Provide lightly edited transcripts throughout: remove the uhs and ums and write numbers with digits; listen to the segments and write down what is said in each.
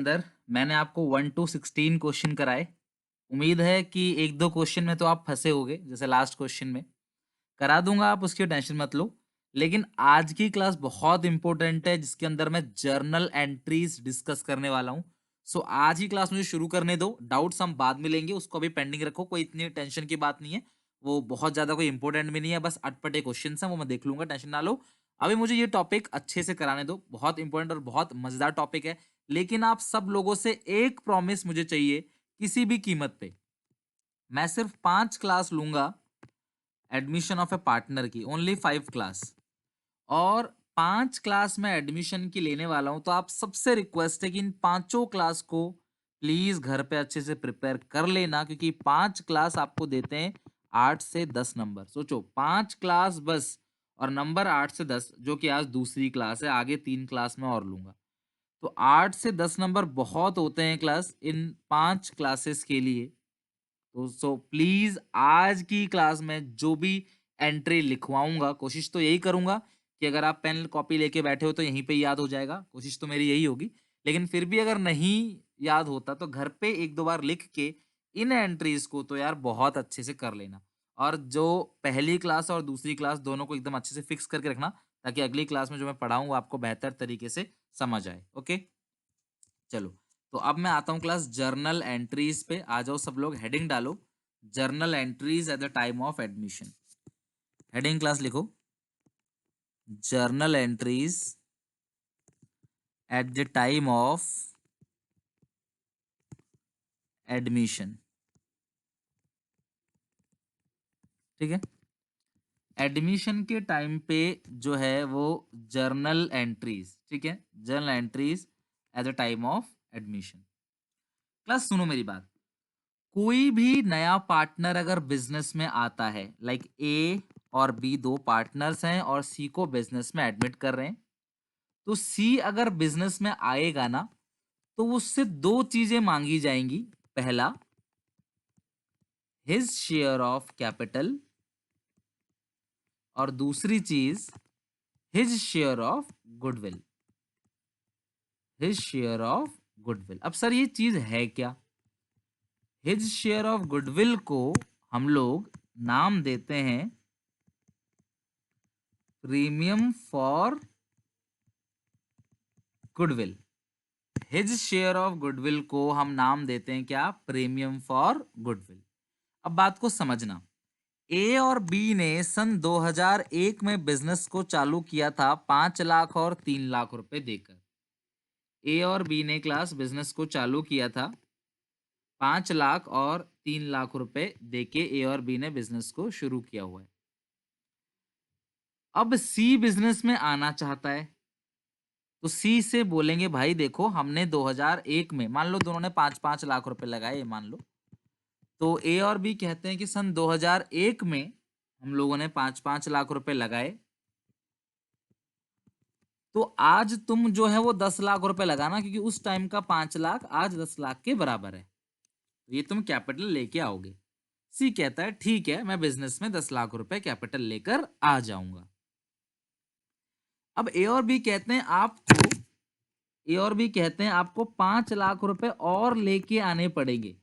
अंदर मैंने आपको 1 to 16 क्वेश्चन कराए। उम्मीद है कि एक दो क्वेश्चन में तो आप फंसे होगे, जैसे लास्ट क्वेश्चन में करा दूंगा, आप उसकी टेंशन मत लो। लेकिन आज की क्लास बहुत इंपॉर्टेंट है, जिसके अंदर मैं जर्नल एंट्रीज डिस्कस करने वाला हूँ। सो आज की क्लास मुझे शुरू करने दो। डाउट्स हम बाद में लेंगे, उसको अभी पेंडिंग रखो, कोई इतनी टेंशन की बात नहीं है। वो बहुत ज्यादा कोई इंपॉर्टेंट भी नहीं है, बस अटपटे क्वेश्चन है, वो मैं देख लूंगा, टेंशन ना लो। अभी मुझे ये टॉपिक अच्छे से कराने दो, बहुत इंपॉर्टेंट और बहुत मजेदार टॉपिक है। लेकिन आप सब लोगों से एक प्रॉमिस मुझे चाहिए, किसी भी कीमत पे मैं सिर्फ 5 क्लास लूंगा एडमिशन ऑफ ए पार्टनर की, ओनली 5 क्लास। और 5 क्लास में एडमिशन की लेने वाला हूं, तो आप सबसे रिक्वेस्ट है कि इन पांचों क्लास को प्लीज घर पे अच्छे से प्रिपेयर कर लेना, क्योंकि 5 क्लास आपको देते हैं 8 से 10 नंबर। सोचो, 5 क्लास बस, और नंबर 8 से 10, जो कि आज दूसरी क्लास है, आगे 3 क्लास में और लूंगा। तो 8 से 10 नंबर बहुत होते हैं क्लास, इन 5 क्लासेस के लिए। तो सो प्लीज आज की क्लास में जो भी एंट्री लिखवाऊंगा, कोशिश तो यही करूंगा कि अगर आप पेन कॉपी लेके बैठे हो तो यहीं पे याद हो जाएगा, कोशिश तो मेरी यही होगी। लेकिन फिर भी अगर नहीं याद होता तो घर पे एक दो बार लिख के इन एंट्रीज को तो यार बहुत अच्छे से कर लेना। और जो पहली क्लास और दूसरी क्लास दोनों को एकदम अच्छे से फिक्स करके रखना, ताकि अगली क्लास में जो मैं पढ़ाऊँ वो आपको बेहतर तरीके से समझ आए। ओके, चलो। तो अब मैं आता हूँ क्लास जर्नल एंट्रीज पे। आ जाओ सब लोग, हेडिंग डालो, journal entries at the time of admission. Heading class लिखो, journal entries at the time of admission. ठीक है, एडमिशन के टाइम पे जो है वो जर्नल एंट्रीज, ठीक है, journal entries at the time of admission. Class सुनो मेरी बात। कोई भी नया पार्टनर अगर बिजनेस में आता है, लाइक ए और बी दो पार्टनर्स हैं और सी को बिजनेस में एडमिट कर रहे हैं, तो सी अगर बिजनेस में आएगा ना, तो उससे दो चीजें मांगी जाएंगी। पहला, हिज शेयर ऑफ कैपिटल, और दूसरी चीज his share of goodwill. His share of goodwill. अब सर ये चीज है क्या? हिज शेयर ऑफ गुडविल को हम लोग नाम देते हैं premium for goodwill. His share of goodwill को हम नाम देते हैं क्या? Premium for goodwill. अब बात को समझना। ए और बी ने सन 2001 में बिजनेस को चालू किया था 5 लाख और 3 लाख रुपए देकर। ए और बी ने क्लास बिजनेस को चालू किया था 5 लाख और 3 लाख रुपए देके। ए और बी ने बिजनेस को शुरू किया हुआ है। अब सी बिजनेस में आना चाहता है, तो सी से बोलेंगे भाई देखो, हमने 2001 में, मान लो दोनों ने 5-5 लाख रुपए लगाए, ये मान लो। तो ए और बी कहते हैं कि सन 2001 में हम लोगों ने 5-5 लाख रुपए लगाए, तो आज तुम जो है वो 10 लाख रुपए लगाना, क्योंकि उस टाइम का 5 लाख आज 10 लाख के बराबर है, तो ये तुम कैपिटल लेके आओगे। सी कहता है ठीक है, मैं बिजनेस में 10 लाख रुपए कैपिटल लेकर आ जाऊंगा। अब ए और बी कहते हैं आपको 5 लाख रुपए और लेके आने पड़ेंगे।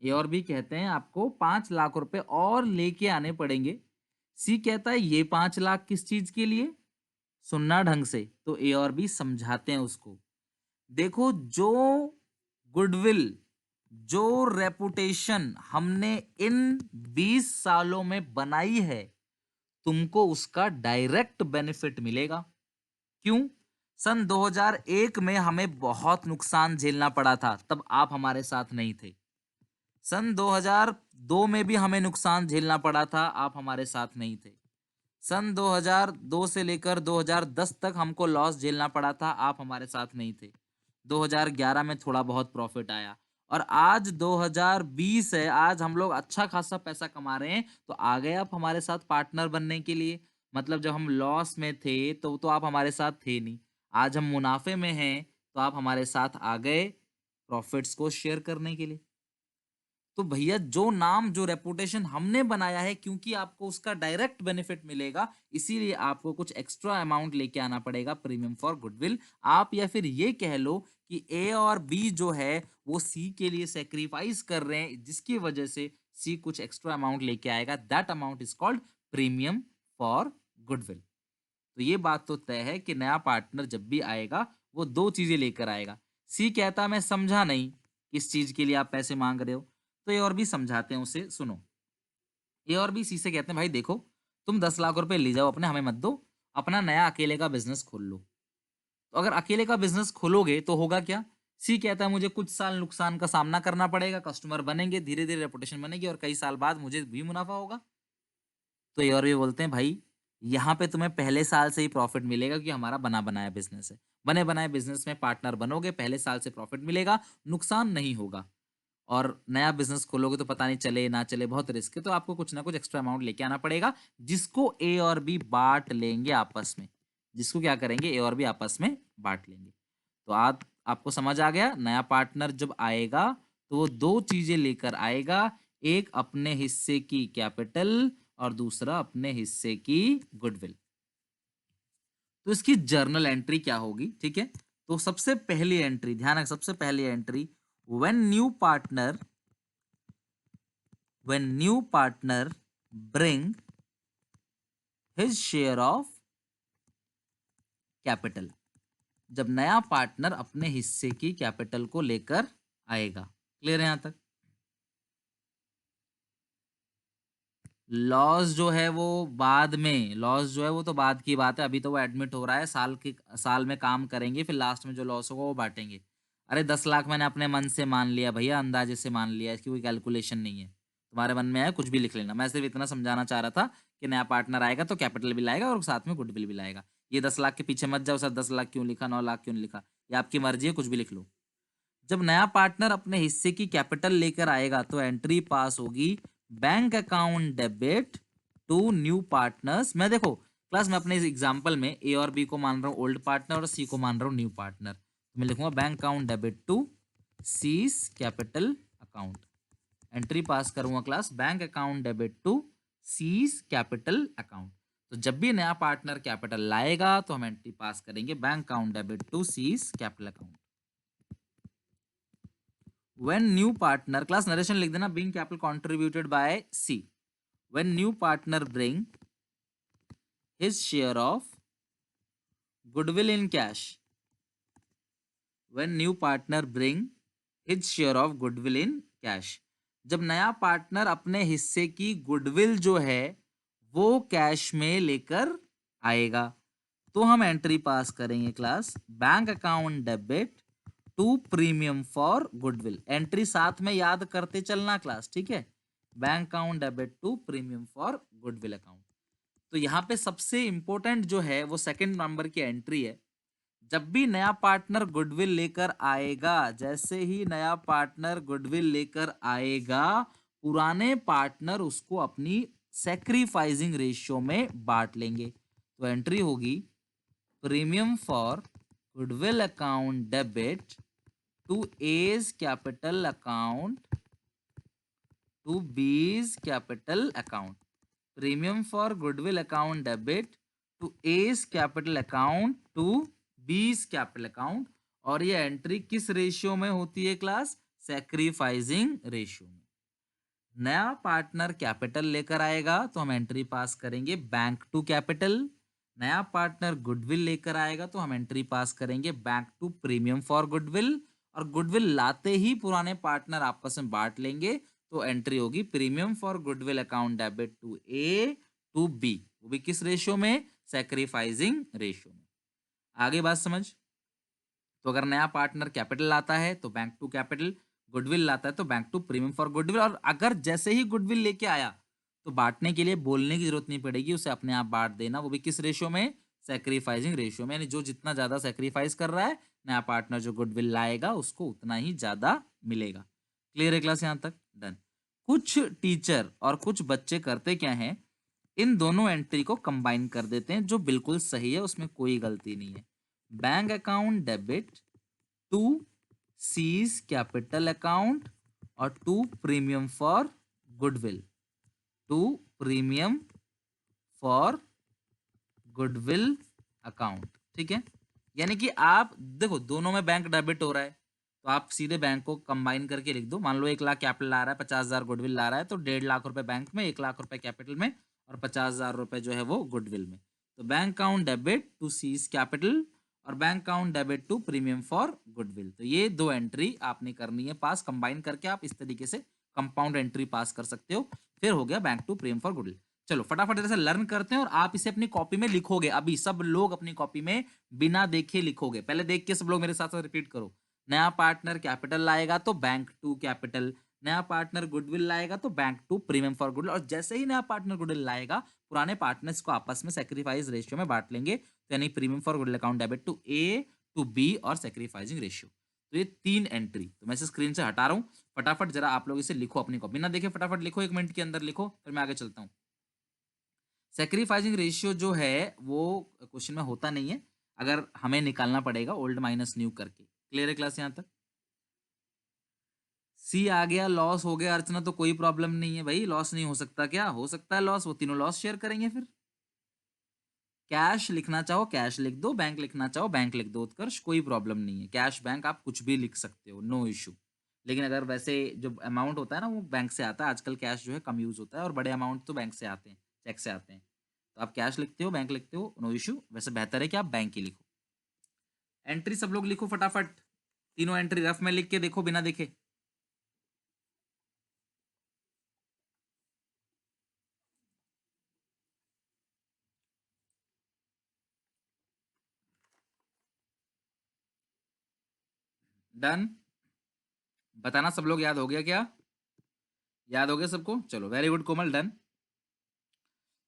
ए और बी कहते हैं आपको 5 लाख रुपए और लेके आने पड़ेंगे। सी कहता है ये 5 लाख किस चीज के लिए? सुनना ढंग से। तो ए और बी समझाते हैं उसको। देखो, जो गुडविल, जो रेपुटेशन हमने इन 20 सालों में बनाई है, तुमको उसका डायरेक्ट बेनिफिट मिलेगा। क्यों? सन 2001 में हमें बहुत नुकसान झेलना पड़ा था, तब आप हमारे साथ नहीं थे। सन 2002 में भी हमें नुकसान झेलना पड़ा था, आप हमारे साथ नहीं थे। सन 2002 से लेकर 2010 तक हमको लॉस झेलना पड़ा था, आप हमारे साथ नहीं थे। 2011 में थोड़ा बहुत प्रॉफिट आया, और आज 2020 है, आज हम लोग अच्छा खासा पैसा कमा रहे हैं, तो आ गए आप हमारे साथ पार्टनर बनने के लिए। मतलब जब हम लॉस में थे तो आप हमारे साथ थे नहीं। आज हम मुनाफे में हैं, तो आप हमारे साथ आ गए प्रॉफिट्स को शेयर करने के लिए। तो भैया जो नाम जो रेपुटेशन हमने बनाया है, क्योंकि आपको उसका डायरेक्ट बेनिफिट मिलेगा, इसीलिए आपको कुछ एक्स्ट्रा अमाउंट लेके आना पड़ेगा प्रीमियम फॉर गुडविल। आप या फिर ये कह लो कि ए और बी जो है वो सी के लिए सेक्रीफाइस कर रहे हैं, जिसकी वजह से सी कुछ एक्स्ट्रा अमाउंट लेके आएगा। That amount is called premium for goodwill. तो ये बात तो तय है कि नया पार्टनर जब भी आएगा वो दो चीजें लेकर आएगा। सी कहता मैं समझा नहीं किस चीज के लिए आप पैसे मांग रहे हो, तो ये और भी समझाते हैं उसे, सुनो। ए और बी सी से कहते हैं भाई देखो, तुम 10 लाख रुपए ले जाओ अपने, हमें मत दो, अपना नया अकेले का बिजनेस खोल लो। तो अगर अकेले का बिजनेस खोलोगे तो होगा क्या? सी कहता है मुझे कुछ साल नुकसान का सामना करना पड़ेगा, कस्टमर बनेंगे, धीरे धीरे रेपुटेशन बनेगी और कई साल बाद मुझे भी मुनाफा होगा। तो ये और भी बोलते हैं भाई यहाँ पे तुम्हें पहले साल से ही प्रॉफिट मिलेगा, क्योंकि हमारा बना बनाया बिजनेस है। बने बनाए बिजनेस में पार्टनर बनोगे, पहले साल से प्रॉफिट मिलेगा, नुकसान नहीं होगा। और नया बिजनेस खोलोगे तो पता नहीं चले ना चले, बहुत रिस्क है, तो आपको कुछ ना कुछ एक्स्ट्रा अमाउंट लेके आना पड़ेगा, जिसको ए और बी बांट लेंगे आपस में। जिसको क्या करेंगे, ए और बी आपस में बांट लेंगे। तो आपको समझ आ गया, नया पार्टनर जब आएगा तो वो दो चीजें लेकर आएगा, एक अपने हिस्से की कैपिटल और दूसरा अपने हिस्से की गुडविल। तो इसकी जर्नल एंट्री क्या होगी, ठीक है? तो सबसे पहली एंट्री ध्यान रख, सबसे पहली entry, when new partner bring his share of capital. जब नया पार्टनर अपने हिस्से की कैपिटल को लेकर आएगा। क्लियर है यहां तक? लॉस जो है वो बाद में, लॉस जो है वो तो बाद की बात है, अभी तो वो एडमिट हो रहा है, साल में काम करेंगे, फिर लास्ट में जो लॉस होगा वो बांटेंगे। अरे 10 लाख मैंने अपने मन से मान लिया भैया, अंदाजे से मान लिया, इसकी कोई कैलकुलेशन नहीं है। तुम्हारे मन में आया कुछ भी लिख लेना, मैं सिर्फ इतना समझाना चाह रहा था कि नया पार्टनर आएगा तो कैपिटल भी लाएगा और साथ में गुडविल भी लाएगा। ये 10 लाख के पीछे मत जाओ सर, 10 लाख क्यों लिखा, 9 लाख क्यों नहीं लिखा, ये आपकी मर्जी है, कुछ भी लिख लो। जब नया पार्टनर अपने हिस्से की कैपिटल लेकर आएगा तो एंट्री पास होगी, bank account debit to new partners. मैं देखो क्लास में अपने इस एग्जांपल में ए और बी को मान रहा हूँ ओल्ड पार्टनर और सी को मान रहा हूँ न्यू पार्टनर, तो मैं लिखूंगा bank account debit to C's capital account. Entry pass करूंगा class, bank account debit to C's capital account. तो जब भी नया पार्टनर कैपिटल लाएगा तो हम एंट्री पास करेंगे bank account debit to C's capital account. when new partner, class narration लिख देना, being capital contributed by C, when new partner bring his share of goodwill in cash, when new partner bring his share of goodwill in cash, जब नया partner अपने हिस्से की goodwill जो है वो कैश में लेकर आएगा तो हम एंट्री पास करेंगे class, bank account debit to premium for goodwill. Entry साथ में याद करते चलना क्लास, ठीक है? Bank account debit to premium for goodwill account. तो यहाँ पे सबसे इंपॉर्टेंट जो है वो सेकंड नंबर की एंट्री है। जब भी नया पार्टनर गुडविल लेकर आएगा, जैसे ही नया पार्टनर गुडविल लेकर आएगा, पुराने पार्टनर उसको अपनी सैक्रिफाइसिंग रेशियो में बांट लेंगे। तो एंट्री होगी premium for goodwill account debit to A's capital account to B's capital account. Premium for goodwill account debit to A's capital account to B's capital account. और ये एंट्री किस रेशियो में होती है क्लास? सैक्रिफाइसिंग रेशियो में। नया partner capital लेकर आएगा तो हम एंट्री पास करेंगे बैंक टू कैपिटल। नया पार्टनर गुडविल लेकर आएगा तो हम एंट्री पास करेंगे bank to premium for goodwill. और गुडविल लाते ही पुराने पार्टनर आपस में बांट लेंगे तो एंट्री होगी premium for goodwill account debit to A to B, वो भी किस रेशियो में? सैक्रिफाइसिंग रेशियो में। आगे बात समझ। तो अगर नया पार्टनर कैपिटल लाता है तो बैंक टू कैपिटल, गुडविल लाता है तो bank to premium for goodwill. और अगर जैसे ही गुडविल लेके आया तो बांटने के लिए बोलने की जरूरत नहीं पड़ेगी, उसे अपने आप बांट देना, वो भी किस रेशियो में? सैक्रिफाइसिंग रेशियो में। यानी जो जितना ज्यादा सैक्रिफाइस कर रहा है, नया पार्टनर जो गुडविल लाएगा उसको उतना ही ज्यादा मिलेगा। क्लियर है क्लास यहां तक? डन। कुछ टीचर और कुछ बच्चे करते क्या है, इन दोनों एंट्री को कंबाइन कर देते हैं, जो बिल्कुल सही है, उसमें कोई गलती नहीं है। Bank account debit to C's capital account और to premium for goodwill, to premium for goodwill account. ठीक है, यानी कि आप देखो दोनों में बैंक डेबिट हो रहा है, तो आप सीधे बैंक को कंबाइन करके लिख दो। मान लो 1 लाख कैपिटल ला रहा है, 50,000 गुडविल ला रहा है, तो 1.5 लाख रुपए बैंक में, 1 लाख रुपए कैपिटल में और 50,000 रुपए जो है वो गुडविल में। तो bank account debit to C's capital और bank account debit to premium for goodwill. तो ये दो एंट्री आपने करनी है पास, कंबाइन करके आप इस तरीके से कंपाउंड एंट्री पास कर सकते हो। फिर हो गया bank to premium for goodwill. चलो फटाफट जैसे लर्न करते हैं और आप इसे अपनी कॉपी में लिखोगे। अभी सब लोग अपनी कॉपी में बिना देखे लिखोगे। पहले देख के सब लोग मेरे साथ साथ रिपीट करो। नया पार्टनर कैपिटल लाएगा तो बैंक टू कैपिटल, नया पार्टनर गुडविल लाएगा तो bank to premium for goodwill, और जैसे ही नया पार्टनर गुडविल लाएगा पुराने पार्टनर्स को आपस में सेक्रीफाइस रेशियो में बांट लेंगे। तो यानी premium for goodwill account debit to A to B और सेक्रीफाइसिंग रेशियो। तो ये 3 एंट्री, तो मैं इसे स्क्रीन से हटा रहा हूं। फटाफट जरा आप लोग इसे लिखो अपनी कॉपी, ना देखे फटाफट लिखो, 1 मिनट के अंदर लिखो, फिर मैं आगे चलता हूं। सेक्रीफाइसिंग रेशियो जो है वो क्वेश्चन में होता नहीं है, अगर हमें निकालना पड़ेगा ओल्ड माइनस न्यू करके। क्लियर है क्लास यहां तक? सी आ गया, लॉस हो गया अर्चना, तो कोई प्रॉब्लम नहीं है भाई, लॉस नहीं हो सकता क्या? हो सकता है लॉस, वो तीनों लॉस शेयर करेंगे। फिर कैश लिखना चाहो कैश लिख दो, बैंक लिखना चाहो बैंक लिख दो, उत्कर्ष कोई प्रॉब्लम नहीं है। कैश बैंक आप कुछ भी लिख सकते हो, नो इशू। लेकिन अगर वैसे जो अमाउंट होता है ना वो बैंक से आता है, आजकल कैश जो है कम यूज होता है और बड़े अमाउंट तो बैंक से आते हैं, चेक से आते हैं। तो आप कैश लिखते हो बैंक लिखते हो, नो इशू। वैसे बेहतर है कि आप बैंक ही लिखो। एंट्री सब लोग लिखो फटाफट, तीनों एंट्री रफ में लिख के देखो बिना देखे। डन? बताना सब लोग याद हो गया क्या? याद हो गया सबको? चलो वेरी गुड कोमल, डन।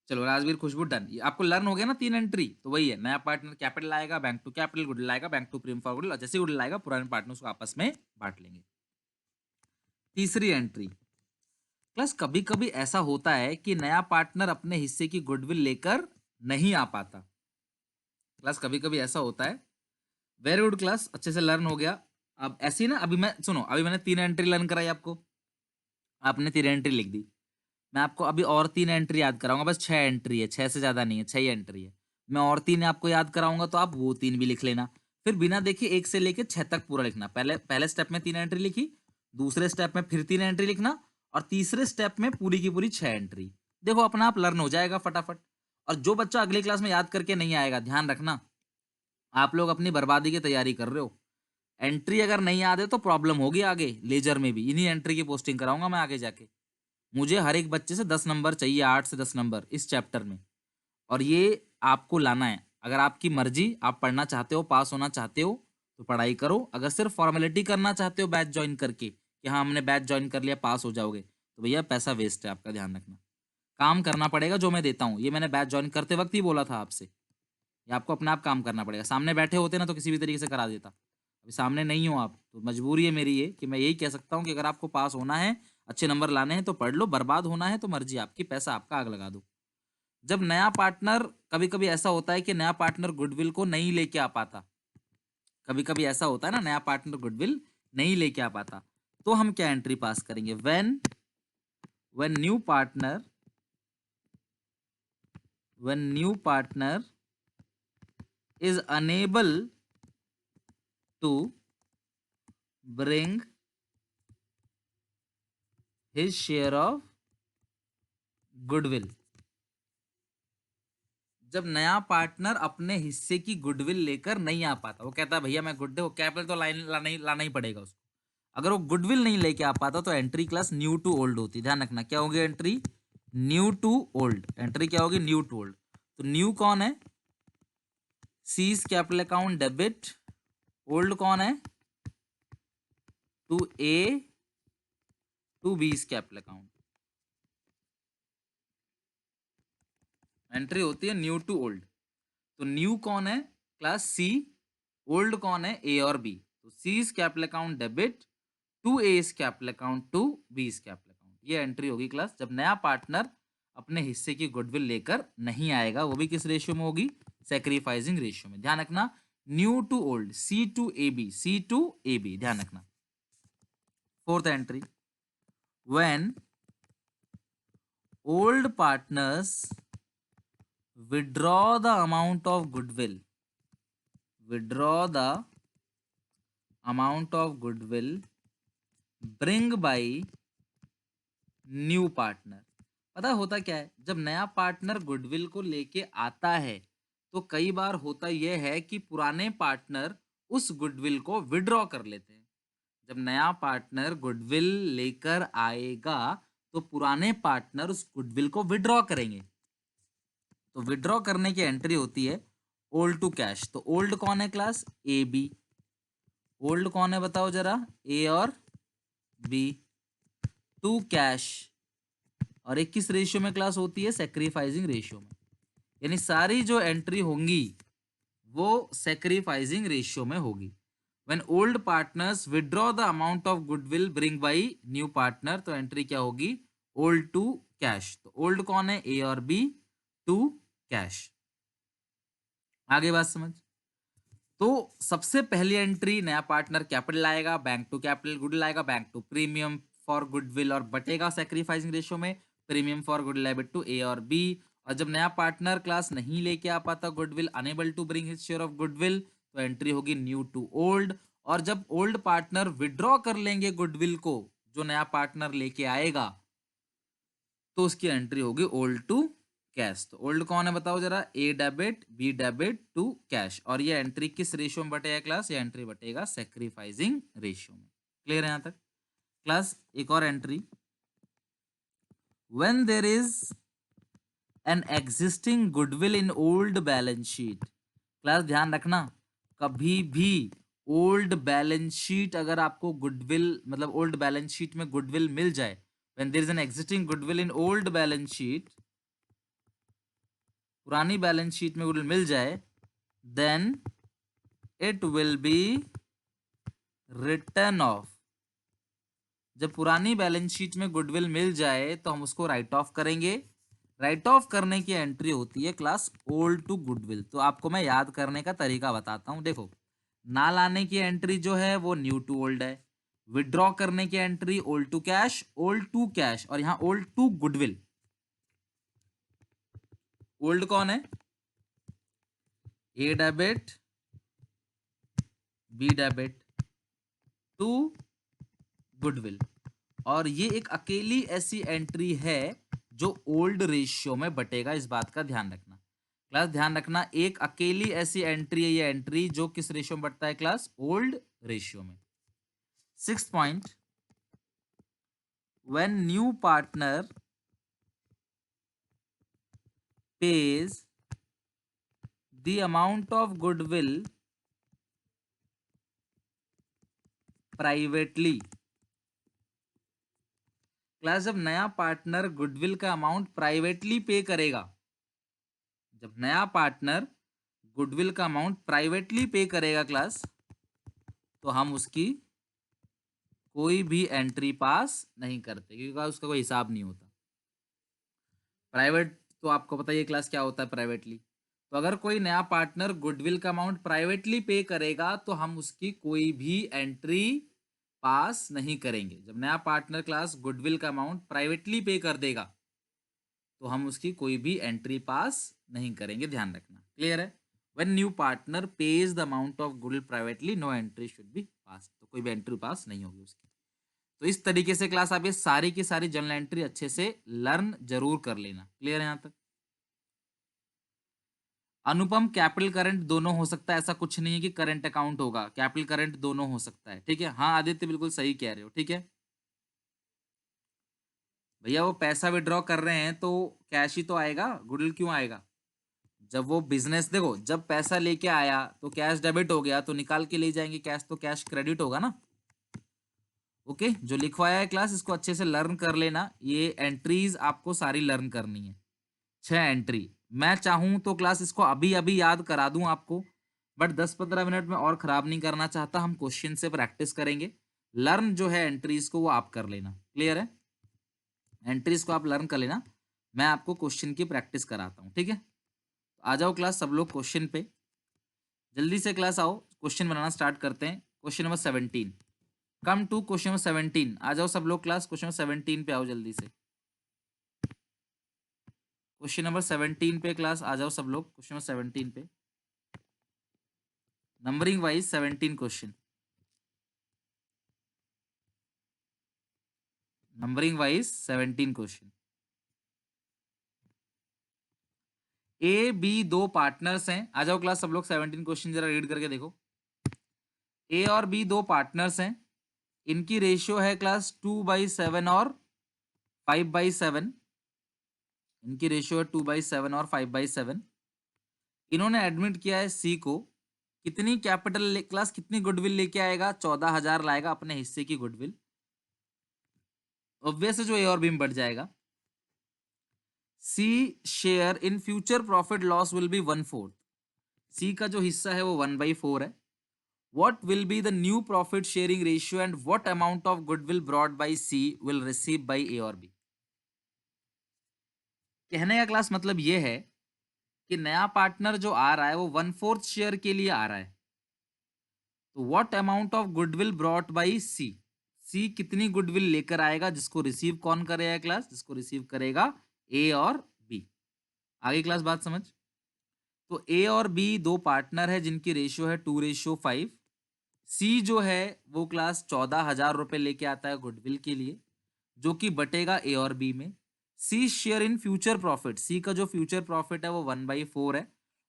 चलो राजवीर खुशबू, डन। ये आपको लर्न हो गया ना 3 एंट्री, तो वही है, नया पार्टनर कैपिटल आएगा, बैंक टू कैपिटल, गुडविल आएगा, bank to premium for goodwill, और जैसे गुडविल आएगा पुराने पार्टनर्स को आपस में बांट लेंगे। तीसरी एंट्री, प्लस कभी कभी ऐसा होता है कि नया पार्टनर अपने हिस्से की गुडविल लेकर नहीं आ पाता। प्लस कभी कभी ऐसा होता है। वेरी गुड क्लास, अच्छे से लर्न हो गया। अब ऐसी ना, अभी मैं सुनो, अभी मैंने 3 एंट्री लर्न कराई आपको, आपने 3 एंट्री लिख दी। मैं आपको अभी और 3 एंट्री याद कराऊंगा, बस 6 एंट्री है, 6 से ज्यादा नहीं है, 6 ही एंट्री है। मैं और 3 आपको याद कराऊंगा तो आप वो 3 भी लिख लेना। फिर बिना देखे 1 से लेके 6 तक पूरा लिखना। पहले पहले स्टेप में 3 एंट्री लिखी, दूसरे स्टेप में फिर 3 एंट्री लिखना, और तीसरे स्टेप में पूरी की पूरी 6 एंट्री। देखो अपना आप लर्न हो जाएगा फटाफट। और जो बच्चा अगली क्लास में याद करके नहीं आएगा, ध्यान रखना आप लोग अपनी बर्बादी की तैयारी कर रहे हो। एंट्री अगर नहीं याद है तो प्रॉब्लम होगी आगे लेजर में भी, इन्हीं एंट्री की पोस्टिंग कराऊंगा मैं आगे जाके। मुझे हर एक बच्चे से 10 नंबर चाहिए, 8 से 10 नंबर इस चैप्टर में, और ये आपको लाना है। अगर आपकी मर्जी, आप पढ़ना चाहते हो, पास होना चाहते हो तो पढ़ाई करो। अगर सिर्फ फॉर्मेलिटी करना चाहते हो बैच ज्वाइन करके कि हाँ हमने बैच ज्वाइन कर लिया पास हो जाओगे, तो भैया पैसा वेस्ट है आपका, ध्यान रखना। काम करना पड़ेगा जो मैं देता हूँ, ये मैंने बैच ज्वाइन करते वक्त ही बोला था आपसे। ये आपको अपने आप काम करना पड़ेगा। सामने बैठे होते ना तो किसी भी तरीके से करा देता, अभी सामने नहीं हो आप, तो मजबूरी है मेरी ये कि मैं यही कह सकता हूँ कि अगर आपको पास होना है, अच्छे नंबर लाने हैं तो पढ़ लो, बर्बाद होना है तो मर्जी आपकी, पैसा आपका, आग लगा दो। जब नया पार्टनर, कभी कभी ऐसा होता है कि नया पार्टनर गुडविल को नहीं लेके आ पाता, कभी कभी ऐसा होता है ना नया पार्टनर गुडविल नहीं लेके आ पाता, तो हम क्या एंट्री पास करेंगे? When new partner is unable to bring his share of goodwill। जब नया पार्टनर अपने हिस्से की गुडविल लेकर नहीं आ पाता, वो कहता है भैया मैं गुड, वो कैपिटल तो लाना ही पड़ेगा उसको। अगर वो गुडविल नहीं लेके आ पाता तो entry class new to old होती। ध्यान रखना क्या होगी entry? New to old. Entry क्या होगी? New to old. तो न्यू कौन है? C's capital account debit. Old कौन है? To A to B's capital account. Entry होती है न्यू टू ओल्ड। तो न्यू कौन है? Class C. ओल्ड कौन है? ए और बी। तो C is capital account debit to A is capital account to B is capital account. ये एंट्री होगी क्लास जब नया पार्टनर अपने हिस्से की गुडविल लेकर नहीं आएगा, वो भी किस रेशियो में होगी? सेक्रीफाइसिंग रेशियो में। ध्यान रखना, new to old, C to A B, C to A B, ध्यान रखना। Fourth entry, when old partners withdraw the amount of goodwill withdraw the amount of goodwill bring by new partner. पता होता क्या है, जब नया पार्टनर गुडविल को लेके आता है तो कई बार होता यह है कि पुराने पार्टनर उस गुडविल को विड्रॉ कर लेते हैं। जब नया पार्टनर गुडविल लेकर आएगा तो पुराने पार्टनर उस गुडविल को विड्रॉ करेंगे। तो विड्रॉ करने की एंट्री होती है ओल्ड टू कैश। तो ओल्ड कौन है क्लास? A B. ओल्ड कौन है बताओ जरा? ए और बी। टू कैश, और एक किस रेशियो में क्लास होती है? सेक्रीफाइसिंग रेशियो में। यानी सारी जो एंट्री होंगी वो सेक्रीफाइसिंग रेशियो में होगी। When old partners withdraw the amount of goodwill bring by new partner, तो एंट्री क्या होगी? Old to cash. तो ओल्ड कौन है? ए और बी। To cash. आगे बात समझ। तो सबसे पहली एंट्री नया पार्टनर कैपिटल लाएगा, बैंक टू कैपिटल गुडविल आएगा, bank to premium for goodwill और बटेगा सेक्रीफाइसिंग रेशियो में, premium for goodwill liability to A और बी। और जब नया पार्टनर क्लास नहीं लेके आ पाता goodwill, unable to bring his share of goodwill, तो एंट्री होगी न्यू टू ओल्ड। और जब ओल्ड पार्टनर विड्रॉ कर लेंगे गुडविल को जो नया पार्टनर लेके आएगा, तो उसकी एंट्री होगी ओल्ड टू कैश। तो ओल्ड कौन है बताओ जरा? A debit, B debit, to cash. और ये एंट्री किस रेशियो में बटेगा क्लास? ये एंट्री बटेगा सेक्रीफाइसिंग रेशियो में। क्लियर है यहां तक क्लास? एक और entry, when there is an existing goodwill in old balance sheet. Class ध्यान रखना, कभी भी ओल्ड बैलेंस शीट अगर आपको गुडविल मतलब ओल्ड बैलेंस शीट में गुडविल मिल जाए, when there is an existing goodwill in old balance sheet, पुरानी बैलेंस शीट में गुडविल मिल जाए, then it will be written off. जब पुरानी बैलेंस शीट में गुडविल मिल जाए तो हम उसको राइट ऑफ करेंगे। राइट ऑफ करने की एंट्री होती है क्लास ओल्ड टू गुडविल। तो आपको मैं याद करने का तरीका बताता हूं। देखो, ना लाने की एंट्री जो है वो न्यू टू ओल्ड है, विड्रॉ करने की entry old to cash, old to cash, और यहां ओल्ड टू गुडविल। ओल्ड कौन है? A debit, B debit, to goodwill. और ये एक अकेली ऐसी एंट्री है जो ओल्ड रेशियो में बटेगा, इस बात का ध्यान रखना क्लास। ध्यान रखना, एक अकेली ऐसी एंट्री है ये एंट्री जो किस रेशियो में बटता है क्लास? ओल्ड रेशियो में। 6th point, when new partner pays the amount of goodwill privately। Class जब नया पार्टनर गुडविल का अमाउंट प्राइवेटली पे करेगा, जब नया पार्टनर गुडविल का अमाउंट प्राइवेटली पे करेगा क्लास, तो हम उसकी कोई भी एंट्री पास नहीं करते, क्योंकि उसका कोई हिसाब नहीं होता। प्राइवेट तो आपको पता है क्लास क्या होता है प्राइवेटली। तो अगर कोई नया पार्टनर गुडविल का अमाउंट प्राइवेटली पे करेगा तो हम उसकी कोई भी एंट्री पास नहीं करेंगे। जब नया पार्टनर क्लास गुडविल का अमाउंट प्राइवेटली पे कर देगा तो हम उसकी कोई भी एंट्री पास नहीं करेंगे, ध्यान रखना। क्लियर है? When new partner pays the amount of goodwill privately, no entry should be pass. तो कोई भी एंट्री पास नहीं होगी उसकी। तो इस तरीके से क्लास आप ये सारी की सारी जर्नल एंट्री अच्छे से लर्न जरूर कर लेना। क्लियर है यहां तक? अनुपम, कैपिटल करंट दोनों हो सकता है, ऐसा कुछ नहीं है कि करंट अकाउंट होगा, कैपिटल करंट दोनों हो सकता है। ठीक है? हाँ आदित्य बिल्कुल सही कह रहे हो। ठीक है भैया, वो पैसा विड्रॉ कर रहे हैं तो कैश ही तो आएगा, गुडविल क्यों आएगा? जब वो बिजनेस, देखो जब पैसा लेके आया तो कैश डेबिट हो गया, तो निकाल के ले जाएंगे कैश, तो कैश क्रेडिट होगा ना। ओके, जो लिखवाया है क्लास इसको अच्छे से लर्न कर लेना। ये एंट्रीज आपको सारी लर्न करनी है, 6 एंट्री। मैं चाहूं तो क्लास इसको अभी अभी याद करा दूं आपको, बट 10-15 मिनट में और खराब नहीं करना चाहता। हम क्वेश्चन से प्रैक्टिस करेंगे। लर्न जो है एंट्रीज को वो आप कर लेना। क्लियर है? एंट्रीज को आप लर्न कर लेना, मैं आपको क्वेश्चन की प्रैक्टिस कराता हूँ। ठीक है, आ जाओ क्लास सब लोग क्वेश्चन पे, जल्दी से क्लास आओ, क्वेश्चन बनाना स्टार्ट करते हैं। Question number 17, come to question number 17। आ जाओ सब लोग क्लास, क्वेश्चन नंबर 17 पे आओ जल्दी से। क्वेश्चन नंबर 17 पे क्लास आ जाओ सब लोग, क्वेश्चन नंबर 17 पे, numbering wise 17 question, numbering wise 17 question. A B दो पार्टनर्स हैं, आ जाओ क्लास सब लोग, 17 क्वेश्चन जरा रीड करके देखो। ए और बी दो पार्टनर्स हैं, इनकी रेशियो है क्लास 2/7 और 5/7। इनकी रेशियो है 2/7 और 5/7। इन्होंने एडमिट किया है सी को। कितनी कैपिटल क्लास, कितनी गुडविल लेके आएगा? 14,000 लाएगा अपने हिस्से की गुडविल। ऑब्वियस है जो ए और बी में बढ़ जाएगा। C share in future profit loss will be 1/4। C का जो हिस्सा है वो 1/4 है। What will be the new profit sharing ratio and what amount of goodwill brought by C will receive by A और B? कहने का क्लास मतलब ये है कि नया पार्टनर जो आ रहा है वो 1/4 शेयर के लिए आ रहा है। तो what amount of goodwill brought by C, C कितनी गुडविल लेकर आएगा, जिसको रिसीव कौन करेगा क्लास? जिसको रिसीव करेगा ए और बी। आगे क्लास बात समझ। तो ए और बी दो पार्टनर है जिनकी रेशियो है 2/5। सी जो है वो क्लास 14,000 लेके आता है गुडविल के लिए, जो कि बटेगा ए और बी में। सी शेयर इन फ्यूचर प्रॉफिट, सी का जो फ्यूचर प्रॉफिट है वो 1/4 है।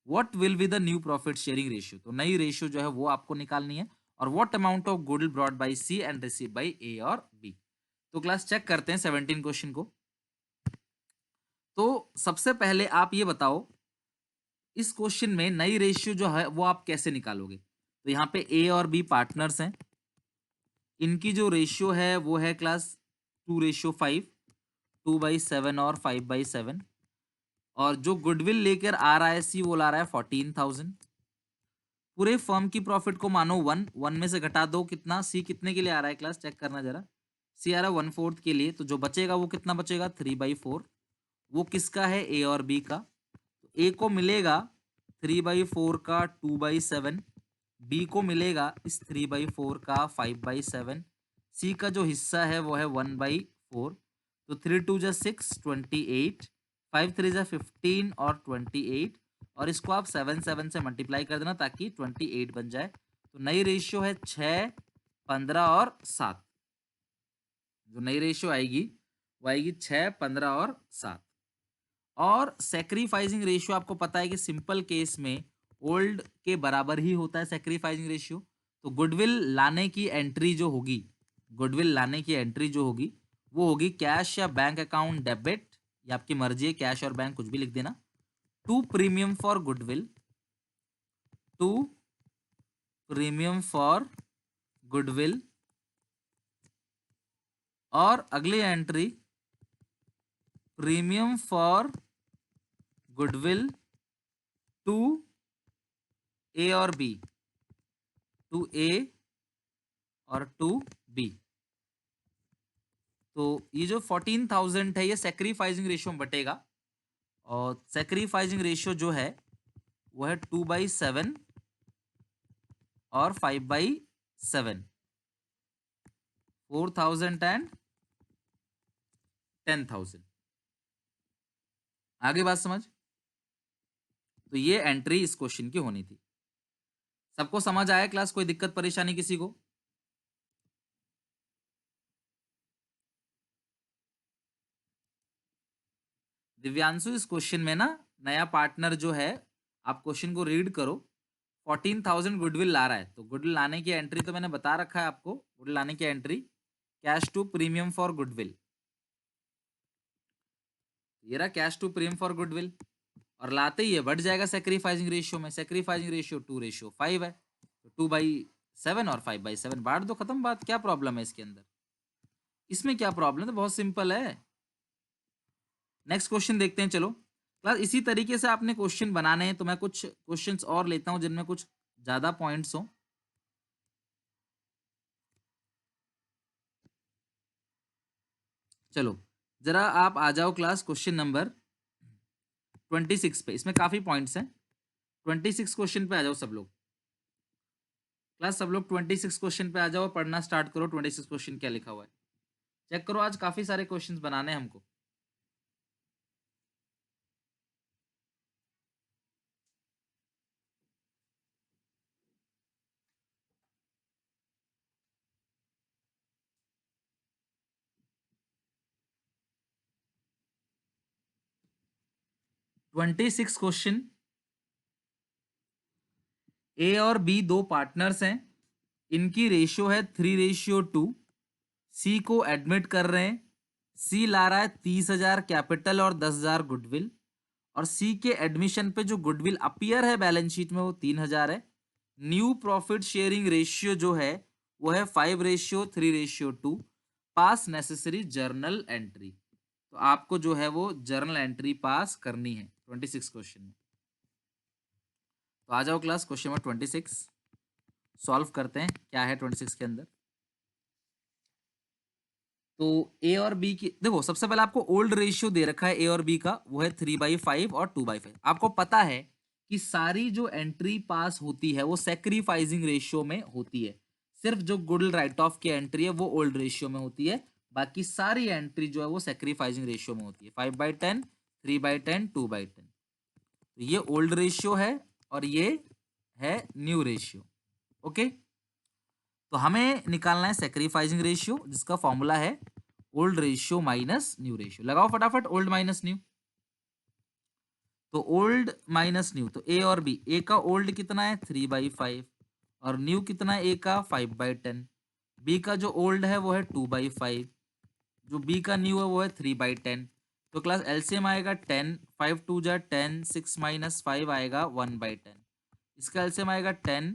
What will be the new profit sharing ratio, तो नई रेशियो जो है वो आपको निकालनी है। और what amount of goodwill brought by C and receive by A और बी। तो क्लास चेक करते हैं 17 क्वेश्चन को। तो सबसे पहले आप ये बताओ, इस क्वेश्चन में नई रेशियो जो है वो आप कैसे निकालोगे? तो यहाँ पे ए और बी पार्टनर्स हैं, इनकी जो रेशियो है वो है क्लास 2/5, 2/7 और 5/7। और जो गुडविल लेकर आ रहा है सी वो ला रहा है 14,000। पूरे फर्म की प्रॉफिट को मानो 1 में से घटा दो, कितना? सी कितने के लिए आ रहा है क्लास, चेक करना जरा। सी आ रहा है 1/4 के लिए, तो जो बचेगा वो कितना बचेगा? 3/4। वो किसका है? ए और बी का। तो ए को मिलेगा 3/4 का 2/7, बी को मिलेगा इस 3/4 का 5/7। सी का जो हिस्सा है वो है 1/4। तो 3×2 = 6, 28, 5×3 = 15 और 28। और इसको आप 7 से मल्टीप्लाई कर देना ताकि 28 बन जाए। तो नई रेशियो है 6, 15 और 7। जो नई रेशियो आएगी वो आएगी 6, 15 और 7। और सेक्रीफाइसिंग रेशियो आपको पता है कि सिंपल केस में ओल्ड के बराबर ही होता है सेक्रीफाइसिंग रेशियो। तो गुडविल लाने की एंट्री जो होगी, गुडविल लाने की एंट्री जो होगी वो होगी कैश या बैंक अकाउंट डेबिट, या आपकी मर्जी है कैश और बैंक कुछ भी लिख देना, to premium for goodwill, to premium for goodwill. और अगली entry premium for goodwill to A और बी, टू ए और टू बी। तो ये जो 14,000 है ये सेक्रीफाइसिंग रेशियो में बटेगा। और सेक्रीफाइसिंग रेशियो जो है वो है 2/7 और 5/7, 4,000 एंड 10,000। आगे बात समझ। तो ये एंट्री इस क्वेश्चन की होनी थी। सबको समझ आया क्लास? कोई दिक्कत परेशानी किसी को? दिव्यांशु, इस क्वेश्चन में ना नया पार्टनर जो है, आप क्वेश्चन को रीड करो, 14,000 गुडविल ला रहा है। तो गुडविल लाने की एंट्री तो मैंने बता रखा है आपको। गुडविल लाने की entry cash to premium for goodwill, ये रहा cash to premium for goodwill. और लाते ही ये बढ़ जाएगा सेक्रीफाइसिंग रेशियो में। सेक्रीफाइसिंग रेशियो 2/5 है, तो 2/7 और 5/7 बांट दो, खत्म बात। क्या प्रॉब्लम है इसके अंदर? इसमें क्या प्रॉब्लम है? तो बहुत सिंपल है। नेक्स्ट क्वेश्चन देखते हैं चलो क्लास। इसी तरीके से आपने क्वेश्चन बनाने हैं, तो मैं कुछ क्वेश्चंस और लेता हूं जिनमें कुछ ज्यादा पॉइंट्स हो। चलो जरा आप आ जाओ क्लास क्वेश्चन नंबर 26 पे। इसमें काफी पॉइंट्स हैं। 26 क्वेश्चन पे आ जाओ सब लोग। क्लास सब लोग 26 क्वेश्चन पे आ जाओ, पढ़ना स्टार्ट करो। 26 क्वेश्चन क्या लिखा हुआ है चेक करो। आज काफी सारे क्वेश्चंस बनाने हैं हमको। Twenty six question. ए और बी दो पार्टनर्स हैं, इनकी रेशियो है 3:2। सी को एडमिट कर रहे हैं। सी ला रहा है 30,000 कैपिटल और 10,000 गुडविल, और सी के एडमिशन पे जो गुडविल अपीयर है बैलेंस शीट में वो 3,000 है। न्यू प्रॉफिट शेयरिंग रेशियो जो है वो है 5:3:2। पास नेसेसरी जर्नल एंट्री। तो आपको जो है वो जर्नल एंट्री पास करनी है 26 क्वेश्चन में। तो आ जाओ क्लास, क्वेश्चन नंबर 26 सॉल्व करते हैं क्या है 26 के अंदर। तो ए और बी की देखो, सबसे पहले आपको ओल्ड रेशियो दे रखा है ए और बी का, वो है 3/5 और 2/5। आपको पता है कि सारी जो एंट्री पास होती है वो सेक्रीफाइसिंग रेशियो में होती है। सिर्फ जो गुडविल राइट ऑफ की एंट्री है वो ओल्ड रेशियो में होती है, बाकी सारी एंट्री जो है वो सेक्रीफाइसिंग रेशियो में होती है। 5/10, 3/10, 2/10। तो ये ओल्ड रेशियो है और ये है न्यू रेशियो। ओके, तो हमें निकालना है सेक्रीफाइसिंग रेशियो, जिसका फॉर्मूला है old ratio minus new ratio. लगाओ फटाफट ओल्ड माइनस न्यू। तो ओल्ड माइनस न्यू, तो ए और बी, ए का ओल्ड कितना है 3/5 और न्यू कितना है ए का 5/10। बी का जो ओल्ड है वो है 2/5, जो बी का न्यू है वो है 3/10। तो क्लास एलसीएम आएगा 10, 5 2 जा 10, 6 माइनस 5 आएगा 1/10। इसका एलसीएम आएगा 10,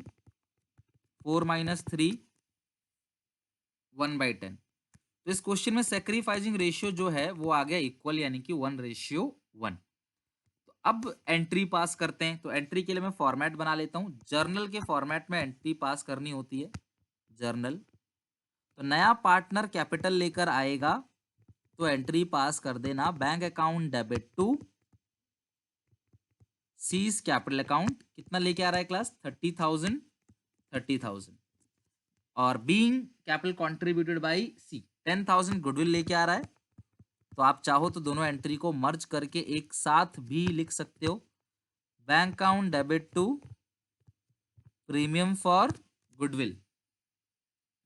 4 माइनस 3 1/10। तो इस क्वेश्चन में सेक्रीफाइसिंग रेशियो जो है वो आ गया इक्वल, यानी कि 1:1। तो अब एंट्री पास करते हैं। तो एंट्री के लिए मैं फॉर्मेट बना लेता हूं, जर्नल के फॉर्मेट में एंट्री पास करनी होती है। जर्नल, तो नया पार्टनर कैपिटल लेकर आएगा तो एंट्री पास कर देना, bank account debit to C's capital account. कितना लेके आ रहा है क्लास 30,000, 30,000। और being capital contributed by C 10,000 goodwill लेके आ रहा है। तो आप चाहो तो दोनों एंट्री को मर्ज करके एक साथ भी लिख सकते हो, bank account debit to premium for goodwill.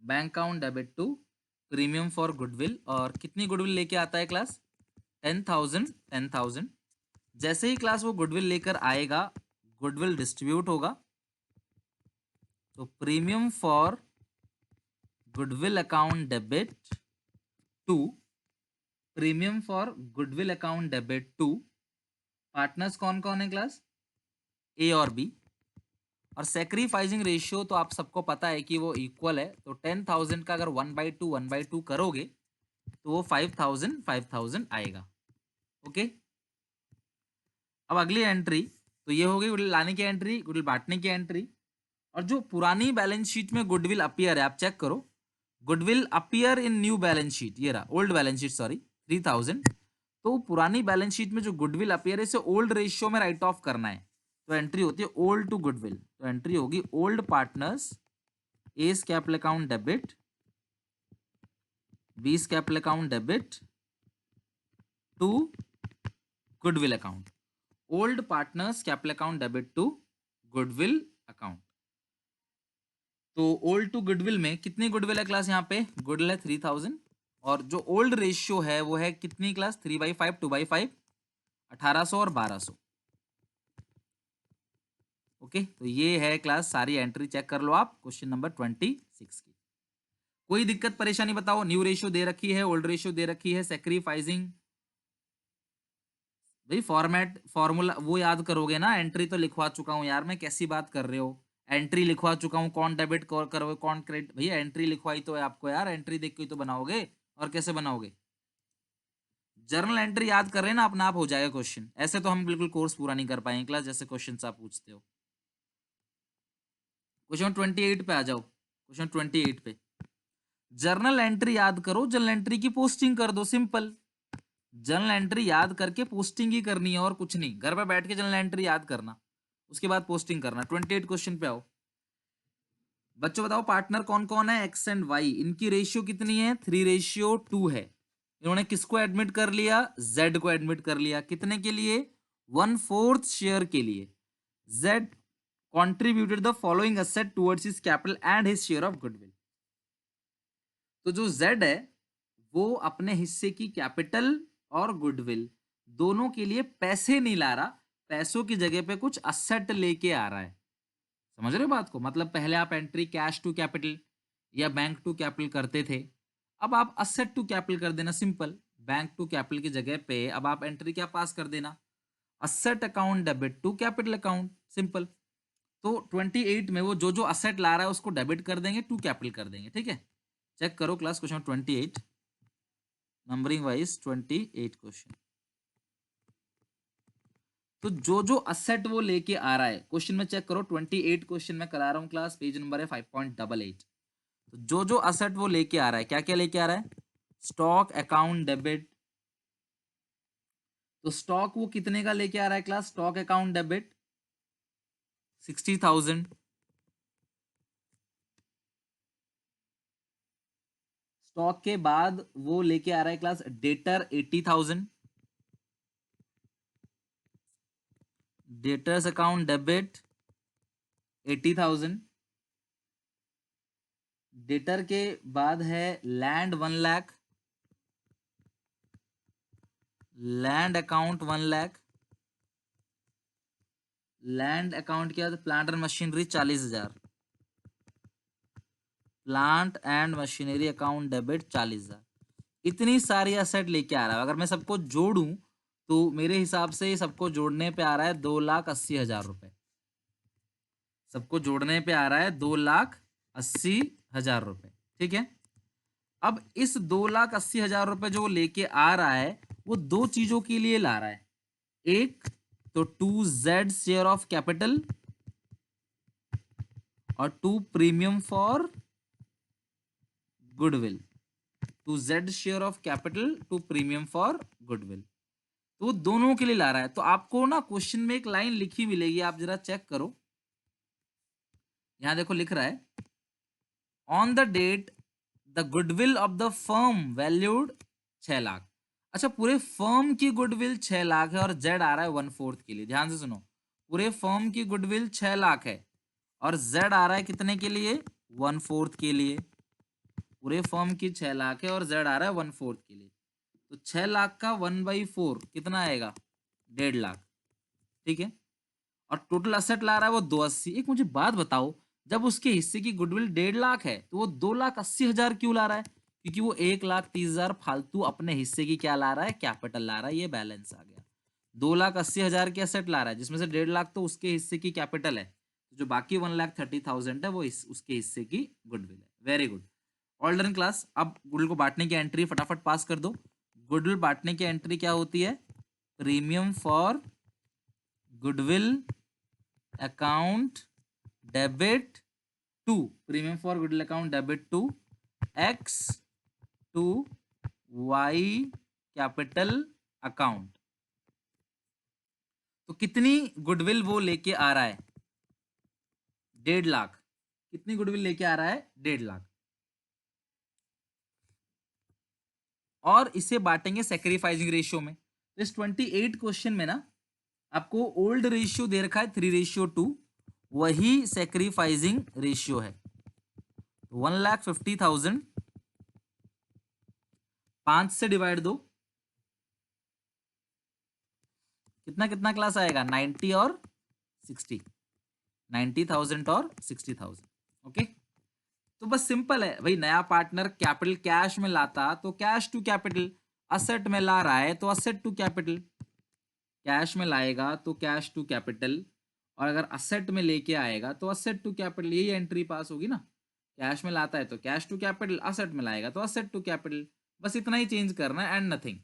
Bank account debit to premium for goodwill. और कितनी गुडविल लेके आता है क्लास 10,000, 10,000। जैसे ही क्लास वो गुडविल लेकर आएगा, गुडविल डिस्ट्रीब्यूट होगा। तो premium for goodwill account debit to, premium for goodwill account debit to, partners कौन कौन है क्लास ए और बी। और सेक्रीफाइसिंग रेशियो तो आप सबको पता है कि वो इक्वल है। तो 10,000 का अगर 1/2 करोगे तो वो 5,000 5,000 आएगा। ओके, अब अगली एंट्री, तो ये हो गई गुडविल लाने की एंट्री, गुडविल बांटने की एंट्री। और जो पुरानी बैलेंस शीट में गुडविल अपीयर है, आप चेक करो, goodwill appear in new balance sheet, ये रहा ओल्ड बैलेंस शीट, सॉरी 3,000। तो पुरानी बैलेंस शीट में जो गुडविल अपीयर है इसे ओल्ड रेशियो में राइट ऑफ करना है। तो एंट्री होती है ओल्ड टू गुडविल। तो एंट्री होगी old partners A's capital account debit, B's capital account debit to goodwill account. Old partners capital account debit to goodwill account. तो ओल्ड टू गुडविल में कितनी गुडविल है क्लास, यहाँ पे गुडविल है 3,000, और जो ओल्ड रेशियो है वो है कितनी क्लास 3/5, 2/5, 1,800 और 1,200। ओके, तो ये है क्लास सारी एंट्री, चेक कर लो आप क्वेश्चन नंबर 26 की। कोई दिक्कत परेशानी बताओ। न्यू रेशियो दे रखी है, ओल्ड रेशियो दे रखी है, सेक्रीफाइसिंग। भाई फॉर्मेट फॉर्मूला वो याद करोगे ना, एंट्री तो लिखवा चुका हूं यार मैं, कैसी बात कर रहे हो। एंट्री लिखवा चुका हूं, कौन डेबिट करोगे कौन क्रेडिट, भैया एंट्री लिखवाई तो है आपको यार, एंट्री देख के तो बनाओगे, और कैसे बनाओगे। जर्नल एंट्री याद कर रहे हैं ना, अपना आप हो जाएगा क्वेश्चन। ऐसे तो हम बिल्कुल कोर्स पूरा नहीं कर पाएंगे क्लास, जैसे क्वेश्चन आप पूछते हो। क्वेश्चन 28 पे आ जाओ। क्वेश्चन 28 पे जर्नल एंट्री याद करो, जर्नल एंट्री की पोस्टिंग कर दो, सिंपल। जर्नल एंट्री याद करके पोस्टिंग ही करनी है और कुछ नहीं। घर पे बैठ के जर्नल एंट्री याद करना, उसके बाद पोस्टिंग करना। 28 क्वेश्चन पे आओ। बच्चों बताओ पार्टनर कौन कौन है, एक्स एंड वाई, इनकी रेशियो कितनी है, 3:2 है। इन्होंने किसको एडमिट कर लिया, जेड को एडमिट कर लिया, कितने के लिए, 1/4 शेयर के लिए। Z contributed the following asset towards his capital and his share of goodwill. तो जो जेड है वो अपने हिस्से की कैपिटल और गुडविल दोनों के लिए पैसे नहीं ला रहा, पैसों की जगह पे कुछ असेट लेके आ रहा है। समझ रहे हो बात को, मतलब पहले आप एंट्री कैश टू कैपिटल या बैंक टू कैपिटल करते थे, अब आप असेट टू कैपिटल कर देना, सिंपल। बैंक टू कैपिटल की जगह पे अब आप एंट्री क्या पास कर देना, asset account debit to capital account, simple. तो 28 में वो जो जो असेट ला रहा है उसको डेबिट कर देंगे, टू कैपिटल कर देंगे, ठीक है। चेक करो class question 28, numbering wise 28 question. तो जो जो असेट वो लेके आ रहा है क्वेश्चन में चेक करो, 28 क्वेश्चन में करा रहा हूं क्लास, पेज नंबर है 5.88। तो जो जो असेट वो लेके आ रहा है, क्या क्या लेके आ रहा है, स्टॉक अकाउंट डेबिट। तो स्टॉक वो कितने का लेके आ रहा है class, stock account debit 60,000। Stock के बाद वो लेके आ रहा है class debtor 80,000, debtors account debit 80,000। Debtor के बाद है land 1 lakh, land account 1 lakh. Land account के बाद plant and machinery 40,000, plant and machinery account debit 40,000। इतनी सारी असेट लेके आ रहा है, अगर मैं सबको जोड़ूं तो मेरे हिसाब से सबको जोड़ने पे आ रहा है 2,80,000 रुपए। सबको जोड़ने पे आ रहा है 2,80,000 रुपए, ठीक है। अब इस 2,80,000 रुपए जो वो लेके आ रहा है वो दो चीजों के लिए ला रहा है, एक तो 2Z शेयर ऑफ कैपिटल और 2 premium for goodwill. 2Z share of capital, 2 premium for goodwill. तो वो दोनों के लिए ला रहा है। तो आपको ना क्वेश्चन में एक लाइन लिखी मिलेगी, आप जरा चेक करो, यहां देखो लिख रहा है, on the date the goodwill of the firm valued 6 lakh. अच्छा, पूरे फर्म की गुडविल 6 लाख है और जेड आ रहा है 1/4 के लिए, ध्यान से सुनो, पूरे फर्म की गुडविल 6 लाख है और जेड आ रहा है कितने के लिए, 1/4 के लिए। पूरे फर्म की 6 लाख है और जेड आ रहा है 1/4 के लिए। तो 6 लाख का 1/4 कितना आएगा, 1.5 लाख, ठीक है। और टोटल असेट ला रहा है वो 280। एक मुझे बात बताओ, जब उसके हिस्से की गुडविल 1.5 लाख है तो वो 2,80,000 क्यों ला रहा है, क्योंकि वो 1,30,000 फालतू अपने हिस्से की क्या ला रहा है, कैपिटल ला रहा है, ये बैलेंस आ गया। 2,80,000 के असेट ला रहा है जिसमें से 1.5 लाख तो उसके हिस्से की कैपिटल है, तो जो बाकी 1,30,000 है वो उसके हिस्से की गुडविल है। Very good, all done class. अब गुडविल को बांटने की एंट्री फटाफट पास कर दो। गुडविल बांटने की एंट्री क्या होती है, premium for goodwill account debit to, premium for goodwill account debit to X to Y capital account. तो कितनी गुडविल वो लेके आ रहा है, 1.5 लाख। कितनी गुडविल लेके आ रहा है, 1.5 लाख। और इसे बांटेंगे सेक्रीफाइसिंग रेशियो में। तो इस 28 क्वेश्चन में ना आपको ओल्ड रेशियो दे रखा है 3:2, वही सेक्रीफाइसिंग रेशियो है। 1,50,000 5 से डिवाइड दो, कितना कितना क्लास आएगा, 90 और 60, 90,000 और 60,000, ओके। तो बस सिंपल है भाई, नया पार्टनर कैपिटल कैश में लाता तो कैश टू कैपिटल, असेट में ला रहा है तो असेट टू कैपिटल, कैश में लाएगा तो कैश टू कैपिटल, और अगर असेट में लेके आएगा तो असेट टू कैपिटल, यही एंट्री पास होगी ना। कैश में लाता है तो कैश टू कैपिटल, असेट में लाएगा तो असेट टू कैपिटल, बस इतना ही चेंज करना है एंड नथिंग।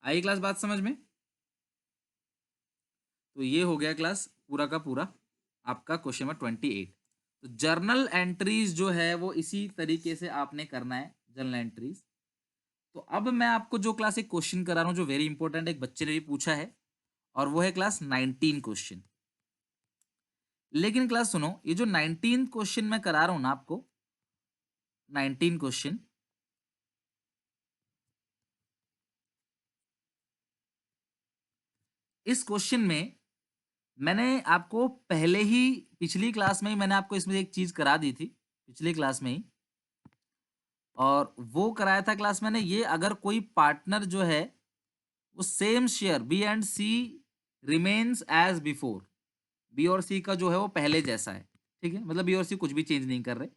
आई क्लास बात समझ में। तो ये हो गया क्लास पूरा का पूरा आपका क्वेश्चन नंबर 28। तो जर्नल एंट्रीज जो है वो इसी तरीके से आपने करना है, जर्नल एंट्रीज। तो अब मैं आपको जो क्लास एक क्वेश्चन करा रहा हूँ जो वेरी इंपॉर्टेंट, एक बच्चे ने भी पूछा है, और वो है क्लास 19 क्वेश्चन। लेकिन क्लास सुनो, ये जो 19 क्वेश्चन मैं करा रहा हूं ना आपको, 19 क्वेश्चन, इस क्वेश्चन में मैंने आपको पहले ही पिछली क्लास में ही मैंने आपको इसमें एक चीज करा दी थी, पिछली क्लास में ही, और वो कराया था क्लास मैंने ये, अगर कोई पार्टनर जो है वो same share B and C remains as before, B और सी का जो है वो पहले जैसा है, ठीक है, मतलब बी और सी कुछ भी चेंज नहीं कर रहे,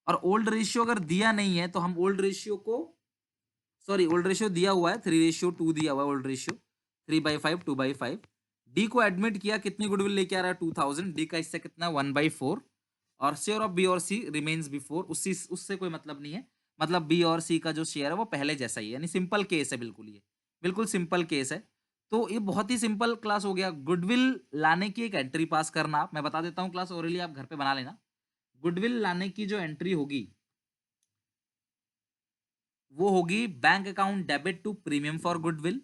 और ओल्ड रेशियो अगर दिया नहीं है तो हम ओल्ड रेशियो को, सॉरी ओल्ड रेशियो दिया हुआ है 3:2 दिया हुआ है ओल्ड रेशियो, 3/5 2/5, डी को एडमिट किया, कितनी गुडविल लेके आ रहा है 2000, डी का हिस्सा कितना 1/4, और शेयर ऑफ बी और सी रिमेन्स बिफोर, उसी उससे कोई मतलब नहीं है, मतलब बी और सी का जो शेयर है वो पहले जैसा ही है, यानी सिंपल केस है बिल्कुल, ये बिल्कुल सिंपल केस है। तो ये बहुत ही सिंपल क्लास हो गया, गुडविल लाने की एक एंट्री पास करना, मैं बता देता हूँ क्लास, ओरली आप घर पे बना लेना। गुडविल लाने की जो एंट्री होगी वो होगी bank account debit to premium for goodwill,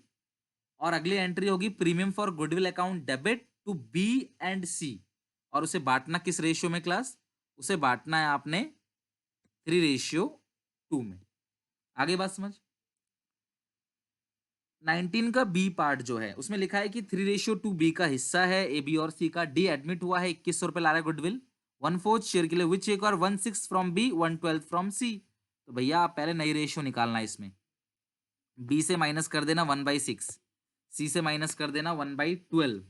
और अगली एंट्री होगी premium for goodwill account debit to B and C, और उसे बांटना किस रेशियो में क्लास, उसे बांटना है आपने 3:2 में। आगे बात समझ। 19 का बी पार्ट जो है उसमें लिखा है कि 3:2 बी का हिस्सा है ए बी और सी का, डी एडमिट हुआ है 2100 रुपए ला रहा है गुडविल 1/4 शेयर के लिए, विच एक और 1/6 फ्रॉम बी 1/12 फ्रॉम सी। तो भैया आप पहले नई रेशियो निकालना है, इसमें बी से माइनस कर देना 1/6, सी से माइनस कर देना 1/12,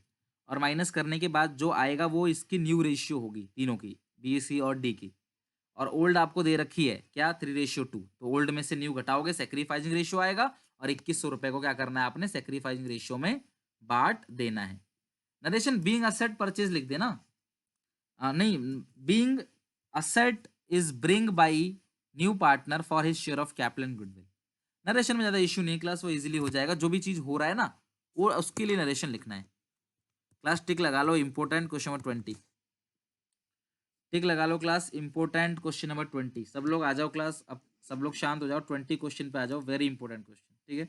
और माइनस करने के बाद जो आएगा वो इसकी न्यू रेशियो होगी तीनों की, बी सी और डी की, और ओल्ड आपको दे रखी है क्या 3:2, तो ओल्ड में से न्यू घटाओगे सेक्रीफाइसिंग रेशियो आएगा, और 2100 रुपए को क्या करना है आपने सेक्रीफाइसिंग रेशियो में बांट देना है। नरेशन बीइंग असेट परचेज लिख देना, नहीं, being asset is bring by new partner for his share of capital and goodwill. Narration में ज्यादा इश्यू नहीं क्लास, वो इजीली हो जाएगा, जो भी चीज हो रहा है ना वो उसके लिए नरेशन लिखना है क्लास। टिक लगा लो, इंपोर्टेंट क्वेश्चन नंबर 20, टिक लगा लो क्लास, इंपोर्टेंट क्वेश्चन नंबर 20। सब लोग आ जाओ क्लास, अब सब लोग शांत हो जाओ, 20 क्वेश्चन पे आ जाओ, वेरी इंपोर्टेंट क्वेश्चन, ठीक है।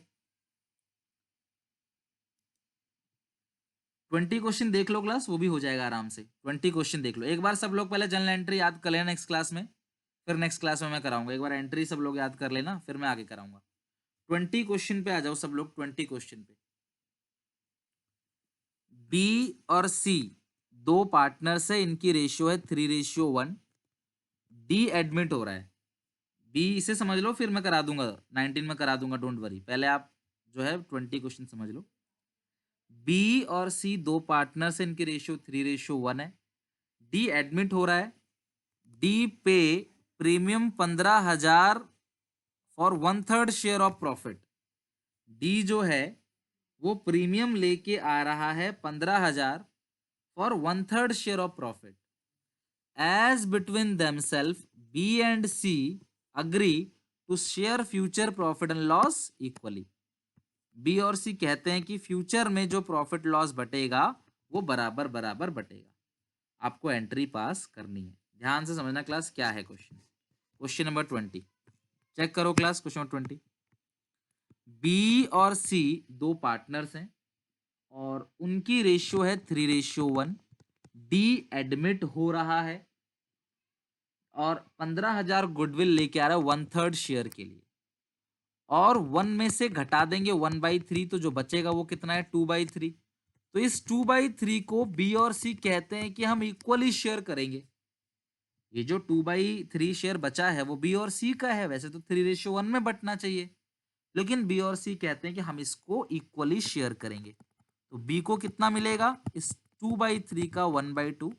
20 क्वेश्चन देख लो क्लास, वो भी हो जाएगा आराम से, 20 क्वेश्चन देख लो एक बार, सब लोग पहले जनरल एंट्री याद कर लेना नेक्स्ट क्लास में, फिर नेक्स्ट क्लास में मैं कराऊंगा, एक बार एंट्री सब लोग याद कर लेना, फिर मैं आगे कराऊंगा। 20 क्वेश्चन पे आ जाओ सब लोग, 20 क्वेश्चन पे। बी और सी दो पार्टनर्स है, इनकी रेशियो है 3:1, डी एडमिट हो रहा है, बी इसे समझ लो, फिर मैं करा दूंगा 19 में करा दूंगा, डोंट वरी, पहले आप जो है 20 क्वेश्चन समझ लो। बी और सी दो पार्टनर्स है, इनकी रेशियो 3:1 है, डी एडमिट हो रहा है, डी पे premium 15,000 for 1/3 share of profit, D जो है वो प्रीमियम लेके आ रहा है 15,000 for 1/3 share of profit, as between themselves B and C agree to share future profit and loss equally। B और सी कहते हैं कि फ्यूचर में जो प्रॉफिट लॉस बटेगा वो बराबर बराबर बटेगा, आपको एंट्री पास करनी है, ध्यान से समझना क्लास क्या है क्वेश्चन। क्वेश्चन नंबर 20 चेक करो क्लास, क्वेश्चन नंबर 20। बी और सी दो पार्टनर्स हैं और उनकी रेशियो है 3:1, डी एडमिट हो रहा है और 15,000 गुडविल लेके आ रहा है 1/3 शेयर के लिए, और 1 में से घटा देंगे 1/3, तो जो बचेगा वो कितना है 2/3। तो इस 2/3 को बी और सी कहते हैं कि हम इक्वली शेयर करेंगे, ये जो 2/3 शेयर बचा है वो बी और सी का है, वैसे तो 3:1 में बटना चाहिए, लेकिन बी और सी कहते हैं कि हम इसको इक्वली शेयर करेंगे, तो बी को कितना मिलेगा इस 2/3 का 1/2,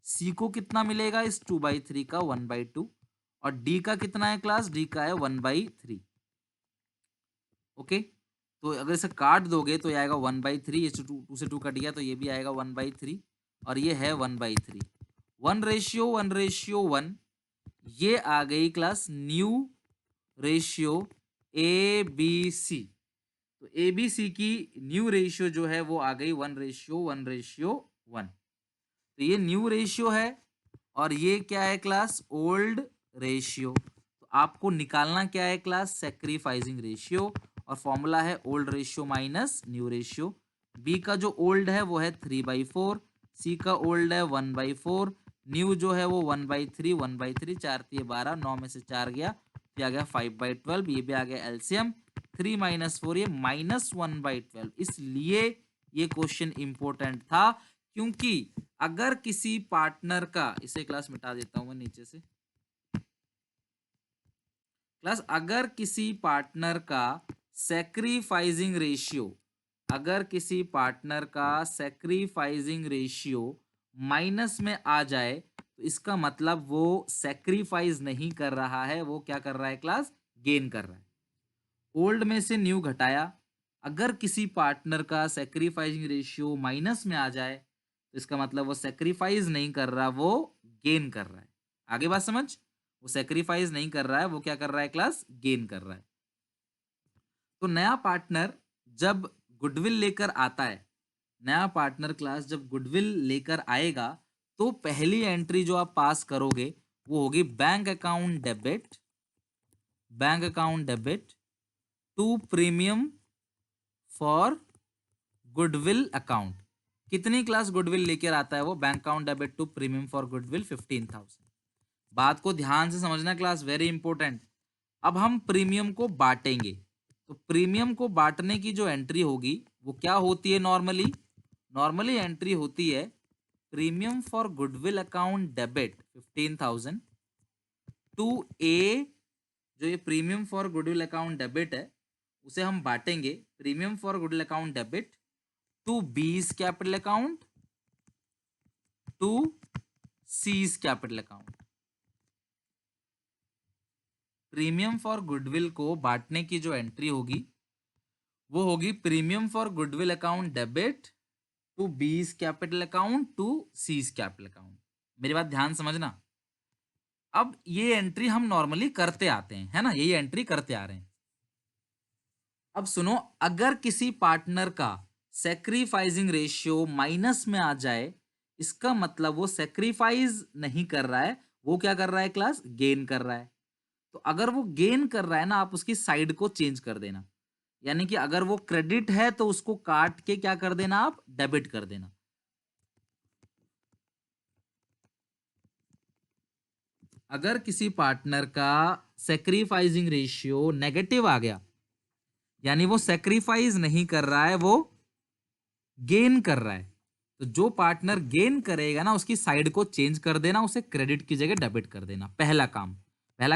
सी को कितना मिलेगा इस 2/3 का 1/2, और डी का कितना है क्लास, डी का है 1/3। ओके, तो अगर इसे काट दोगे तो ये आएगा 1/3, ये 2 से 2 कट गया तो ये भी आएगा 1/3, और ये है 1/3, 1:1:1, ये आ गई class new ratio A B C. तो ए बी सी की न्यू रेशियो जो है वो आ गई 1:1:1, तो ये न्यू रेशियो है, और ये क्या है क्लास ओल्ड रेशियो। तो आपको निकालना क्या है क्लास सेक्रीफाइसिंग रेशियो, और फॉर्मूला है old ratio minus new ratio. B का जो ओल्ड है वो है 3/4, सी का ओल्ड है 1/4, न्यू जो है वो 1/3, 1/3, 4×3 = 12, 9 में से 4 गया, ये आ गया 5/12, ये भी आ गया एलसीएम, 3 - 4 ये -1/12। इसलिए ये क्वेश्चन इंपॉर्टेंट था, क्योंकि अगर किसी पार्टनर का, इसे क्लास मिटा देता हूं मैं नीचे से, क्लास अगर किसी पार्टनर का सैक्रिफाइसिंग रेशियो, अगर किसी पार्टनर का सैक्रिफाइसिंग रेशियो माइनस में आ जाए, तो इसका मतलब वो सैक्रिफाइस नहीं कर रहा है, वो क्या कर रहा है क्लास, गेन कर रहा है। ओल्ड में से न्यू घटाया, अगर किसी पार्टनर का सैक्रिफाइसिंग रेशियो माइनस में आ जाए, तो इसका मतलब वो सैक्रिफाइस नहीं कर रहा, वो गेन कर रहा है। आगे बात समझ, वो सैक्रिफाइस नहीं कर रहा है, वो क्या कर रहा है क्लास, गेन कर रहा है। तो नया पार्टनर जब गुडविल लेकर आता है, नया पार्टनर क्लास जब गुडविल लेकर आएगा, तो पहली एंट्री जो आप पास करोगे वो होगी bank account debit, bank account debit to premium for goodwill account. कितनी क्लास गुडविल लेकर आता है वो, bank account debit to premium for goodwill 15,000। बात को ध्यान से समझना क्लास, वेरी इंपॉर्टेंट। अब हम प्रीमियम को बांटेंगे, तो प्रीमियम को बांटने की जो एंट्री होगी वो क्या होती है, नॉर्मली नॉर्मली एंट्री होती है premium for goodwill account debit 15,000 to A, जो ये premium for goodwill account debit है उसे हम बांटेंगे premium for goodwill account debit to B's capital account to C's capital account. Premium for goodwill को बांटने की जो एंट्री होगी वो होगी premium for goodwill account debit to B's capital account to C's capital account. मेरी बात ध्यान समझना। अब ये एंट्री हम नॉर्मली करते आते हैं, है ना, यही एंट्री करते आ रहे हैं। अब सुनो, अगर किसी पार्टनर का सैक्रिफाइसिंग रेशियो माइनस में आ जाए, इसका मतलब वो सैक्रिफाइस नहीं कर रहा है, वो क्या कर रहा है क्लास, गेन कर रहा है। तो अगर वो गेन कर रहा है ना, आप उसकी साइड को चेंज कर देना, यानी कि अगर वो क्रेडिट है तो उसको काट के क्या कर देना, आप डेबिट कर देना। अगर किसी पार्टनर का सैक्रिफाइसिंग रेशियो नेगेटिव आ गया, यानी वो सैक्रिफाइस नहीं कर रहा है, वो गेन कर रहा है, तो जो पार्टनर गेन करेगा ना उसकी साइड को चेंज कर देना, उसे क्रेडिट की जगह डेबिट कर देना। पहला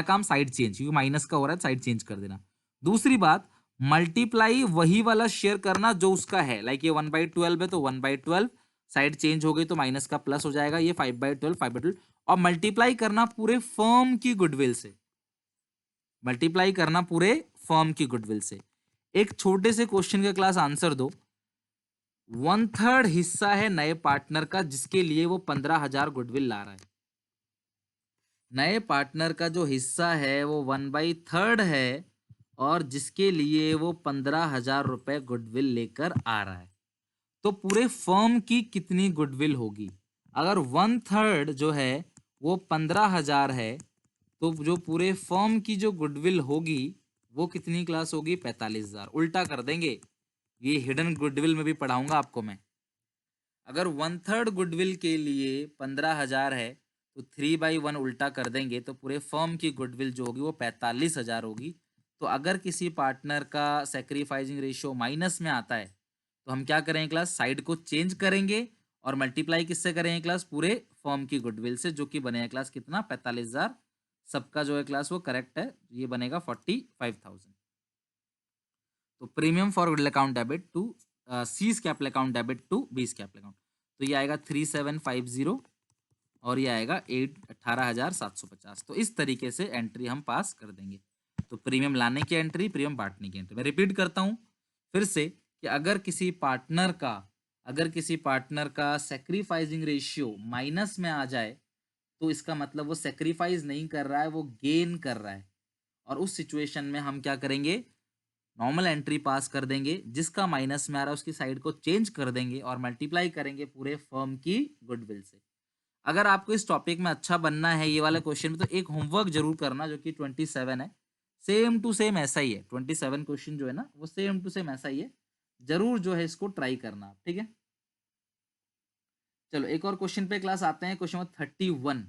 काम साइड चेंज, क्योंकि माइनस का हो रहा है, साइड चेंज कर देना। दूसरी बात, मल्टीप्लाई वही वाला शेयर करना जो उसका है, लाइक ये 1/12 है तो 1/12, साइड चेंज हो गई तो माइनस का प्लस हो जाएगा, ये 5/12, 5/12, और मल्टीप्लाई करना पूरे फर्म की गुडविल से, मल्टीप्लाई करना पूरे फर्म की गुडविल से। एक छोटे से क्वेश्चन का क्लास आंसर दो। 1/3 हिस्सा है नए पार्टनर का, जिसके लिए वो 15,000 गुडविल ला रहा है। नए पार्टनर का जो हिस्सा है वो 1/3 है, और जिसके लिए वो 15,000 रुपए गुडविल लेकर आ रहा है। तो पूरे फर्म की कितनी गुडविल होगी? अगर 1/3 जो है वो 15,000 है, तो जो पूरे फर्म की जो गुडविल होगी वो कितनी क्लास होगी? 45,000। उल्टा कर देंगे, ये हिडन गुडविल में भी पढ़ाऊंगा आपको मैं। अगर 1/3 गुडविल के लिए 15,000 है, तो 3/1 उल्टा कर देंगे तो पूरे फर्म की गुडविल जो होगी वो 45,000 होगी। तो अगर किसी पार्टनर का सेक्रीफाइसिंग रेशियो माइनस में आता है, तो हम क्या करेंगे क्लास, साइड को चेंज करेंगे और मल्टीप्लाई किससे करेंगे क्लास, पूरे फर्म की गुडविल से, जो कि बनेगा क्लास कितना, 45,000। सबका जो है क्लास वो करेक्ट है, ये बनेगा 45,000। तो premium for goodwill account debit to C's capital account debit to B's capital account, तो ये आएगा 3750, और ये आएगा 18,750। तो इस तरीके से एंट्री हम पास कर देंगे। तो प्रीमियम लाने की एंट्री, प्रीमियम बांटने की एंट्री। मैं रिपीट करता हूं फिर से कि अगर किसी पार्टनर का सेक्रीफाइसिंग रेशियो माइनस में आ जाए, तो इसका मतलब वो सेक्रीफाइस नहीं कर रहा है, वो गेन कर रहा है। और उस सिचुएशन में हम क्या करेंगे, नॉर्मल एंट्री पास कर देंगे, जिसका माइनस में आ रहा है उसकी साइड को चेंज कर देंगे और मल्टीप्लाई करेंगे पूरे फर्म की गुडविल से। अगर आपको इस टॉपिक में अच्छा बनना है ये वाला क्वेश्चन में, तो एक होमवर्क जरूर करना, जो कि 27 है, सेम टू सेम ऐसा ही है। 27 क्वेश्चन जो है ना वो सेम टू सेम ऐसा ही है, जरूर जो है इसको ट्राई करना, ठीक है। चलो एक और क्वेश्चन पे क्लास आते हैं, question number 31।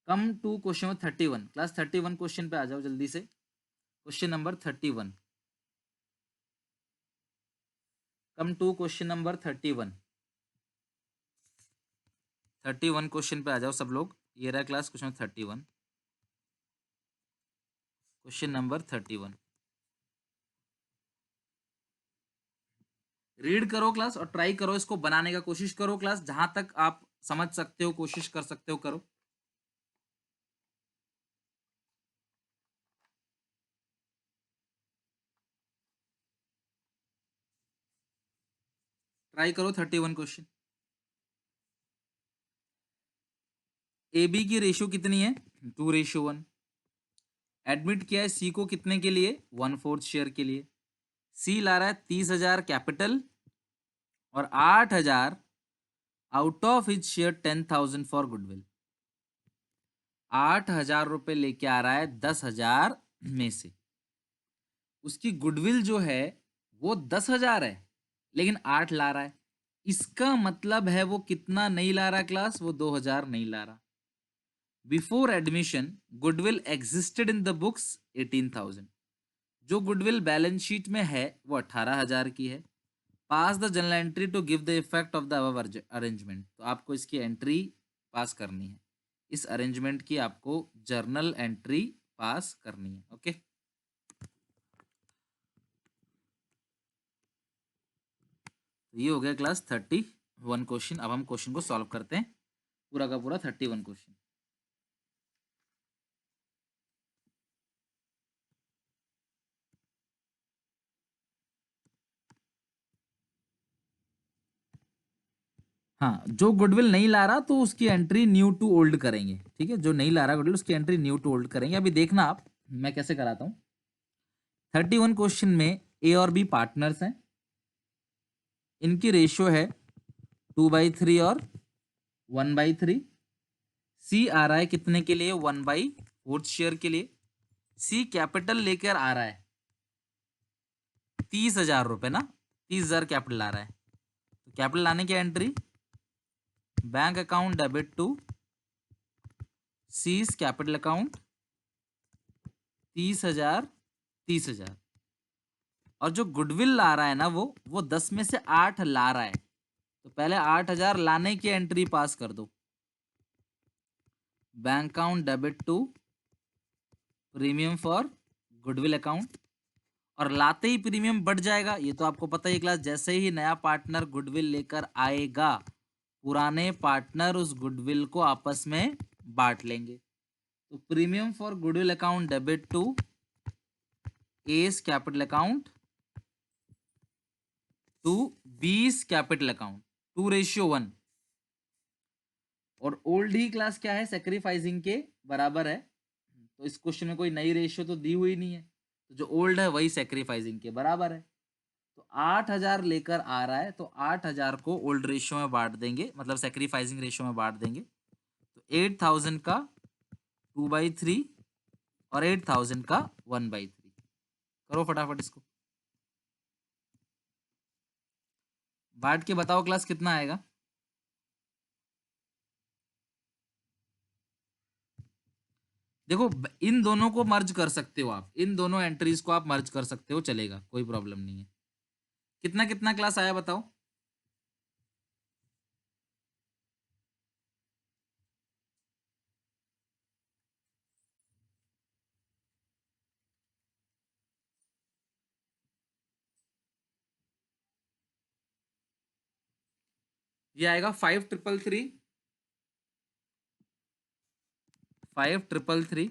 Come to question number 31। Class 31 question पे आ जाओ जल्दी से। Question number 31। Come to question number 31। 31 question पे आ जाओ सब लोग। ये रहा class question 31। Question number 31 read करो क्लास और ट्राई करो, इसको बनाने का कोशिश करो क्लास, जहां तक आप समझ सकते हो कोशिश कर सकते हो करो। ट्राई करो 31 क्वेश्चन। ए बी की रेशियो कितनी है? 2:1। एडमिट किया है सी को कितने के लिए? 1/4 शेयर के लिए। सी ला रहा है 30,000 कैपिटल और 8,000 out of his share 10,000 for goodwill. 8,000 रुपए लेके आ रहा है 10,000 में से। उसकी गुडविल जो है वो 10,000 है, लेकिन 8 ला रहा है। इसका मतलब है वो कितना नहीं ला रहा क्लास? वो 2,000 नहीं ला रहा। Before admission goodwill existed in the books 18,000। जो गुडविल बैलेंस शीट में है वो 18,000 की है। Pass the journal entry to give the effect of the above arrangement. तो आपको इसकी एंट्री पास करनी है, इस अरेंजमेंट की आपको जर्नल एंट्री पास करनी है। ओके, ये हो गया क्लास 31 क्वेश्चन। अब हम क्वेश्चन को सॉल्व करते हैं, पूरा का पूरा 31 क्वेश्चन। हाँ, जो गुडविल नहीं ला रहा तो उसकी एंट्री न्यू टू ओल्ड करेंगे। ठीक है, जो नहीं ला रहा गुडविल उसकी एंट्री न्यू टू ओल्ड करेंगे। अभी देखना आप मैं कैसे कराता हूँ। 31 क्वेश्चन में ए और बी पार्टनर्स हैं, इनकी रेशियो है 2/3 और 1/3। सी आ रहा है कितने के लिए? 1/4 शेयर के लिए। सी कैपिटल लेकर आ रहा है 30,000 रुपए ना, 30,000 कैपिटल ला रहा है। तो कैपिटल लाने की entry bank account debit to C's capital account 30,000 30,000। और जो गुडविल ला रहा है ना वो 10 में से 8 ला रहा है, तो पहले 8,000 लाने की एंट्री पास कर दो। Bank account debit to premium for goodwill account. और लाते ही प्रीमियम बढ़ जाएगा, ये तो आपको पता ही क्लास। जैसे ही नया पार्टनर गुडविल लेकर आएगा, पुराने पार्टनर उस गुडविल को आपस में बांट लेंगे। तो premium for goodwill account debit to A's capital account to B's capital account 2:1। और ओल्ड ही क्लास क्या है? सेक्रीफाइसिंग के बराबर है। तो इस क्वेश्चन में कोई नई रेशियो तो दी हुई नहीं है, तो जो ओल्ड है वही सेक्रीफाइसिंग के बराबर है। तो 8,000 लेकर आ रहा है, तो 8,000 को ओल्ड रेशियो में बांट देंगे, मतलब सेक्रीफाइसिंग रेशियो में बांट देंगे। तो 8,000 का 2/3 और 8,000 का 1/3। करो फटाफट इसको बांट के बताओ क्लास कितना आएगा। देखो इन दोनों को मर्ज कर सकते हो आप, इन दोनों एंट्रीज को आप मर्ज कर सकते हो, चलेगा, कोई प्रॉब्लम नहीं है। कितना कितना क्लास आया बताओ। ये आएगा 5,333 5,333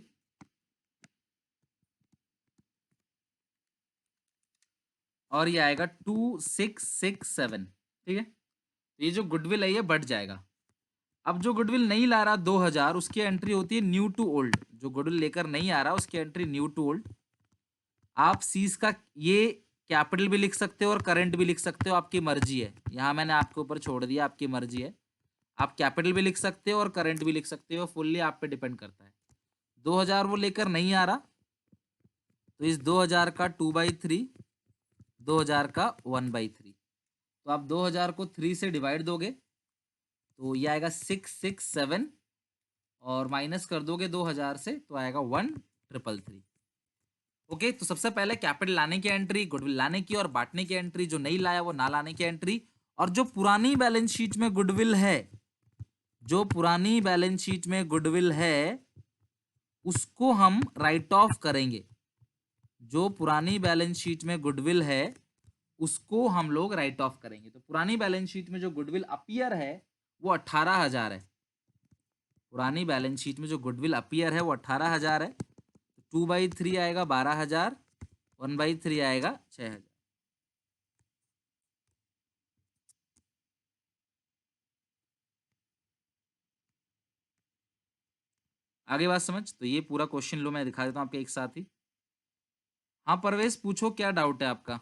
और ये आएगा 2,667। ठीक है, ये जो गुडविल है ये बढ़ जाएगा। अब जो गुडविल नहीं ला रहा 2,000, उसकी एंट्री होती है न्यू टू ओल्ड। जो गुडविल लेकर नहीं आ रहा उसकी एंट्री न्यू टू ओल्ड। आप सीज का ये कैपिटल भी लिख सकते हो और करंट भी लिख सकते हो, आपकी मर्जी है। यहाँ मैंने आपके ऊपर छोड़ दिया, आपकी मर्जी है। आप कैपिटल भी लिख सकते हो और करंट भी लिख सकते हो, फुल्ली आप पे डिपेंड करता है। 2,000 वो लेकर नहीं आ रहा, तो इस 2,000 का 2/3, 2,000 का 1/3। तो आप 2,000 को 3 से डिवाइड दोगे तो ये आएगा 667 और माइनस कर दोगे 2000 से तो आएगा 1333। ओके, तो सबसे पहले कैपिटल लाने की एंट्री, गुडविल लाने की और बांटने की एंट्री, जो नहीं लाया वो ना लाने की एंट्री, और जो पुरानी बैलेंस शीट में गुडविल है, जो पुरानी बैलेंस शीट में गुडविल है उसको हम राइट ऑफ करेंगे। जो पुरानी बैलेंस शीट में गुडविल है उसको हम लोग राइट ऑफ करेंगे। तो पुरानी बैलेंस शीट में जो गुडविल अपीयर है वो 18,000 है। पुरानी बैलेंस शीट में जो गुडविल अपीयर है वो 18,000 है। 2/3 आएगा 12,000, 1/3 आएगा 6,000। आगे बात समझ? तो ये पूरा क्वेश्चन लो, मैं दिखा देता हूँ आपके एक साथ ही। हाँ परवेश, पूछो क्या डाउट है आपका,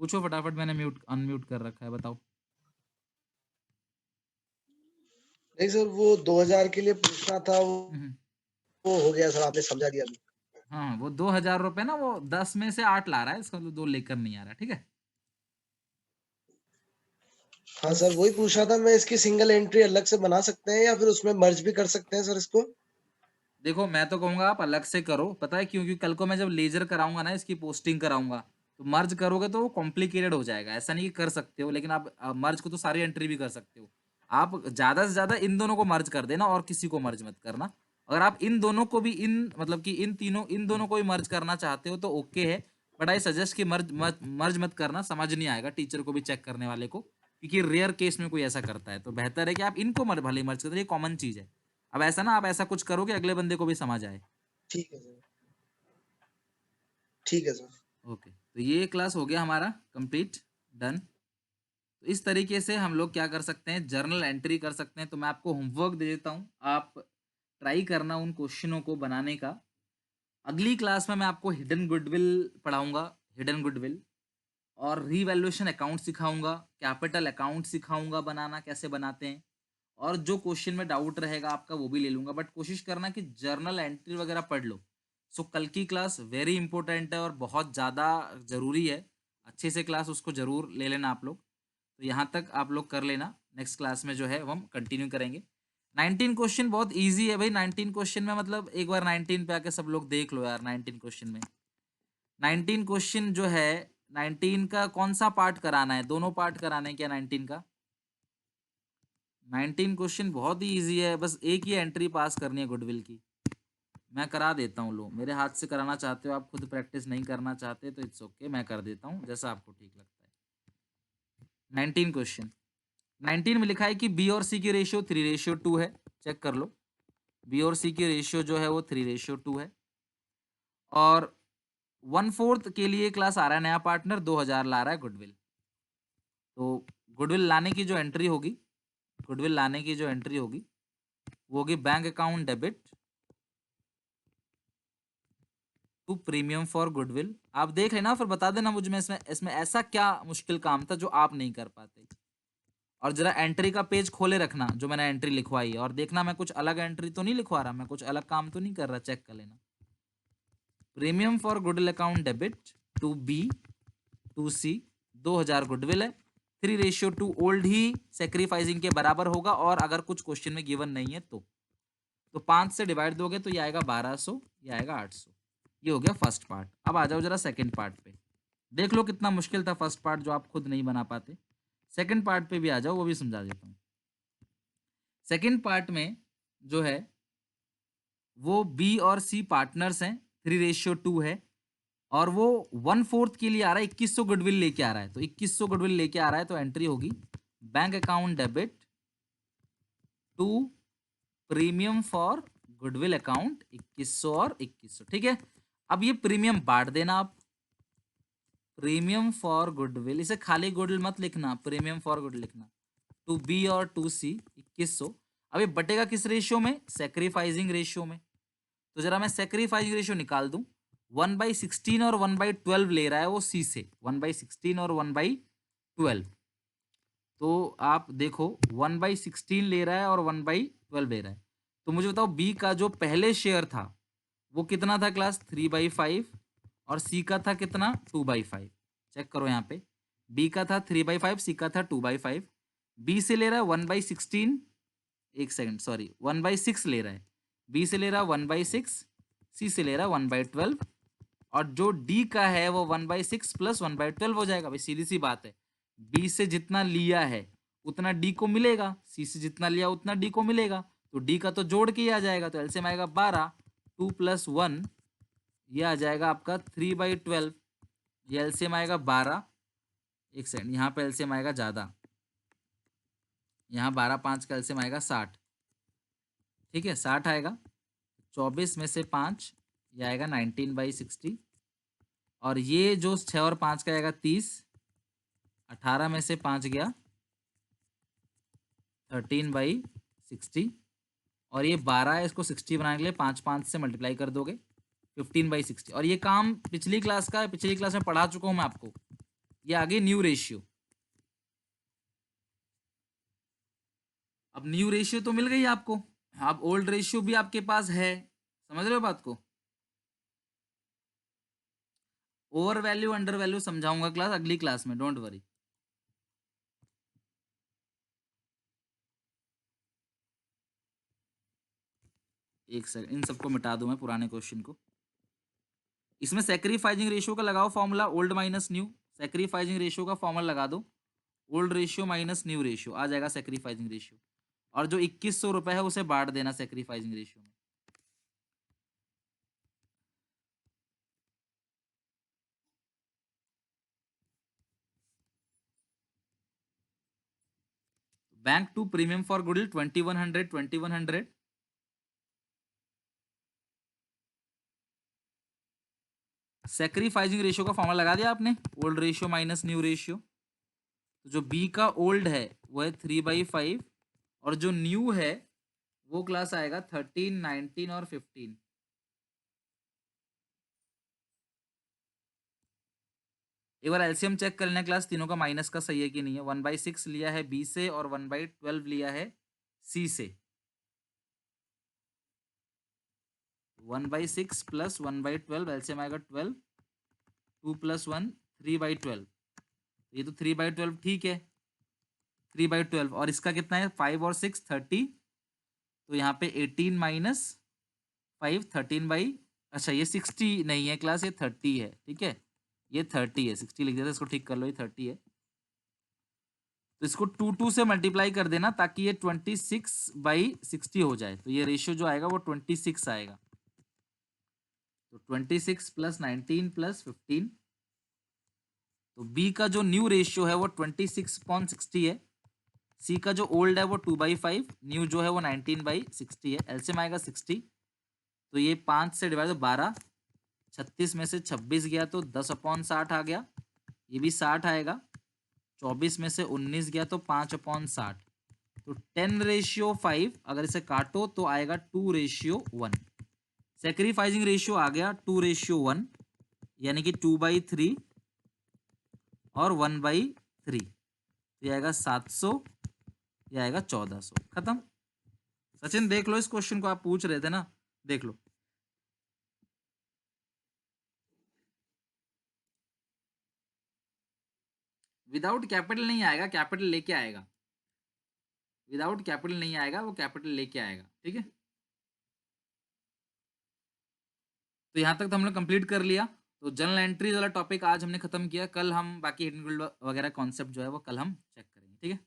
पूछो फटाफट, मैंने म्यूट अनम्यूट कर रखा है, बताओ। नहीं सर, वो 2000 के लिए पूछना था, हम्म, वो हो गया सर, आपने समझा दिया अभी। हाँ वो 2,000 रुपए ना, वो 10 में से 8 ला रहा है, इसका मतलब 2 लेकर नहीं आ रहा, ठीक है। हाँ सर, वही पूछ रहा था मैं, इसकी सिंगल एंट्री अलग से बना सकते हैं या फिर उसमें मर्ज भी कर सकते हैं सर इसको? देखो मैं तो कहूंगा आप अलग से करो, पता है क्यों? क्योंकि कल को मैं जब लेजर कराऊंगा ना, इसकी पोस्टिंग कराऊंगा, तो मर्ज करोगे तो वो कॉम्प्लिकेटेड हो जाएगा। ऐसा नहीं कि कर सकते हो, लेकिन आप मर्ज को तो सारी एंट्री भी कर सकते हो। आप ज्यादा से ज्यादा इन दोनों को मर्ज कर देना और किसी को मर्ज मत करना। अगर आप इन दोनों को भी मतलब कि इन दोनों को भी मर्ज करना चाहते हो तो ओके है, बट आई सजेस्ट कि मर्ज मत करना, समझ नहीं आएगा टीचर को भी, चेक करने वाले को, क्योंकि रेयर केस में कोई ऐसा करता है। तो बेहतर है कि आप इनको भले मर्ज कर दो, ये कॉमन चीज है। अब ऐसा ना, आप ऐसा कुछ करोगे अगले बंदे को भी समझ आए। ठीक है सर, ठीक है सर। ओके, तो ये क्लास हो गया हमारा कंप्लीट, डन। तो इस तरीके से हम लोग क्या कर सकते हैं, जर्नल एंट्री कर सकते हैं। तो मैं आपको होमवर्क दे देता हूँ, आप ट्राई करना उन क्वेश्चनों को बनाने का। अगली क्लास में मैं आपको हिडन गुडविल पढ़ाऊंगा, हिडन गुडविल, और रीवैल्यूएशन अकाउंट सिखाऊंगा, कैपिटल अकाउंट सिखाऊंगा बनाना कैसे बनाते हैं, और जो क्वेश्चन में डाउट रहेगा आपका वो भी ले लूंगा। बट कोशिश करना कि जर्नल एंट्री वगैरह पढ़ लो। सो कल की क्लास वेरी इंपॉर्टेंट है और बहुत ज़्यादा ज़रूरी है, अच्छे से क्लास उसको ज़रूर ले लेना आप लोग। तो यहाँ तक आप लोग कर लेना, नेक्स्ट क्लास में जो है वो हम कंटिन्यू करेंगे। 19 क्वेश्चन बहुत इजी है भाई, 19 क्वेश्चन में मतलब एक बार 19 पे आके सब लोग देख लो यार। 19 क्वेश्चन में 19 क्वेश्चन जो है, 19 का कौन सा पार्ट कराना है? दोनों पार्ट कराना है क्या 19 का? 19 क्वेश्चन बहुत ही इजी है, बस एक ही एंट्री पास करनी है गुडविल की। मैं करा देता हूँ, लो मेरे हाथ से कराना चाहते हो आप, खुद प्रैक्टिस नहीं करना चाहते तो इट्स ओके, मैं कर देता हूँ जैसा आपको ठीक लगता है। 19 क्वेश्चन, 19 में लिखा है कि बी और सी की रेशियो 3:2 है। चेक कर लो, बी और सी की रेशियो जो है वो 3:2 है। और 1/4 के लिए क्लास आ रहा है नया पार्टनर, 2000 ला रहा है गुडविल। तो गुडविल लाने की जो एंट्री होगी, गुडविल लाने की जो एंट्री होगी वो होगी bank account debit to premium for goodwill. आप देख लेना फिर बता देना मुझ में, इसमें इसमें ऐसा क्या मुश्किल काम था जो आप नहीं कर पाते। और जरा एंट्री का पेज खोले रखना जो मैंने एंट्री लिखवाई है, और देखना मैं कुछ अलग एंट्री तो नहीं लिखवा रहा, मैं कुछ अलग काम तो नहीं कर रहा, चेक कर लेना। Premium for goodwill account debit to B to C, 2000 goodwill है, 3:2 ओल्ड ही सेक्रीफाइसिंग के बराबर होगा, और अगर कुछ क्वेश्चन में गिवन नहीं है तो 5 से डिवाइड दोगे तो ये आएगा 1200, ये आएगा 800। ये हो गया फर्स्ट पार्ट। अब आ जाओ जरा सेकंड पार्ट पे, देख लो कितना मुश्किल था फर्स्ट पार्ट जो आप खुद नहीं बना पाते। सेकंड पार्ट पे भी आ जाओ, वो भी समझा देता हूँ। सेकंड पार्ट में जो है वो बी और सी पार्टनर्स हैं, 3:2 है, और वो 1/4 के लिए आ रहा है, 2100 गुडविल लेके आ रहा है। तो 2100 गुडविल लेके आ रहा है तो एंट्री होगी bank account debit to premium for goodwill account 2100 और 2100, ठीक है। अब ये प्रीमियम बांट देना आप, प्रीमियम फॉर गुडविल, इसे खाली गुडविल मत लिखना, प्रीमियम फॉर गुडविल लिखना, टू बी और टू सी 2100। अब ये बटेगा किस रेशियो में? सेक्रीफाइसिंग रेशियो में। तो जरा मैं सेक्रीफाइसिंग रेशियो निकाल दूं, 1/16 और 1/12 ले रहा है वो सी से, 1/16 और 1/12। तो आप देखो 1/16 ले रहा है और 1/12 ले रहा है। तो मुझे बताओ बी का जो पहले शेयर था वो कितना था क्लास? 3/5, और सी का था कितना? 2/5। चेक करो यहाँ पे, बी का था 3/5, सी का था 2/5। बी से ले रहा है 1/16, एक सेकंड सॉरी 1/6 ले रहा है, बी से ले रहा है 1/6, सी से ले रहा है 1/12, और जो डी का है वो 1/6 प्लस 1/12 हो जाएगा। भाई सीधी सी बात है, बी से जितना लिया है उतना डी को मिलेगा, सी से जितना लिया उतना डी को मिलेगा, तो डी का तो जोड़ के ही आ जाएगा, तो एलसीएम आएगा 12, 2 + 1, ये आ जाएगा आपका 3/12, ये एलसीएम आएगा 12, एक सेकंड यहाँ पे एलसीएम आएगा ज़्यादा, यहाँ 12 5 का एलसीएम आएगा 60, ठीक है 60 आएगा, 24 में से 5 ये आएगा 19/60, और ये जो 6 और 5 का आएगा 30, 18 में से 5 गया 13/60, और ये 12 है, इसको 60 बनाने के लिए 5 5 से मल्टीप्लाई कर दोगे 15/60, और ये काम पिछली क्लास का है, पिछली क्लास में पढ़ा चुका हूं मैं आपको। ये आगे न्यू रेशियो, अब न्यू रेशियो तो मिल गई आपको, अब ओल्ड रेशियो भी आपके पास है, समझ रहे हो बात को। ओवर वैल्यू अंडर वैल्यू समझाऊंगा क्लास अगली क्लास में, डोंट वरी। एक सेकंड इन सबको मिटा दूं मैं, पुराने क्वेश्चन को। इसमें सैक्रिफाइसिंग रेशियो का लगाओ formula, old minus new, sacrificing ratio का फॉर्मूला लगा दो, old ratio minus new ratio आ जाएगा सैक्रिफाइसिंग रेशियो, और जो 2100 रुपए है उसे बांट देना सैक्रिफाइसिंग रेशियो में। Bank to premium for goodwill 2100 2100, sacrificing ratio का फॉर्मूला लगा दिया आपने, old ratio minus new ratio, तो जो बी का ओल्ड है वो है 3/5, और जो न्यू है वो क्लास आएगा 13 19 और 15। एक बार एलसीएम चेक कर लेना क्लास, तीनों का माइनस का सही है कि नहीं है। 1/6 लिया है बी से और 1/12 लिया है सी से, 1/6 प्लस 1/12 एलसीएम आएगा 12, 2 + 1 3/12, ये तो 3/12 ठीक है, 3/12, और इसका कितना है 5 और 6 30, तो यहाँ पे 18 माइनस 5 13 अच्छा ये 60 नहीं है क्लास, ये 30 है, ठीक है ये 30 है, 60 लिख देता, इसको ठीक कर लो, ये 30 है, तो इसको 2 से मल्टीप्लाई कर देना ताकि ये 26/60 हो जाए, तो ये रेशियो जो आएगा वो 26 आएगा, तो 26 + 19 + 15, तो बी का जो न्यू रेशियो है वो 26/60 है, सी का जो ओल्ड है वो 2/5, न्यू जो है वो 19/60 है, एलसीएम आएगा 60, तो ये 5 से डिवाइड 12, 36 में से 26 गया तो 10/60 आ गया, ये भी 60 आएगा, 24 में से 19 गया तो 5/60, तो 10/5, अगर इसे काटो तो आएगा 2/1, सैक्रिफाइसिंग रेशियो आ गया 2/1, यानी कि 2/3 और 1/3, ये आएगा 700, ये आएगा 1400, खत्म। सचिन देख लो इस क्वेश्चन को, आप पूछ रहे थे ना, देख लो। विदाउट कैपिटल नहीं आएगा, कैपिटल लेके आएगा, विदाउट कैपिटल नहीं आएगा, वो कैपिटल लेके आएगा, ठीक है। तो यहाँ तक तो हम लोग कंप्लीट कर लिया, तो जनरल एंट्रीज वाला टॉपिक आज हमने खत्म किया, कल हम बाकी हिडन गुल्ड वगैरह कॉन्सेप्ट जो है वो कल हम चेक करेंगे, ठीक है।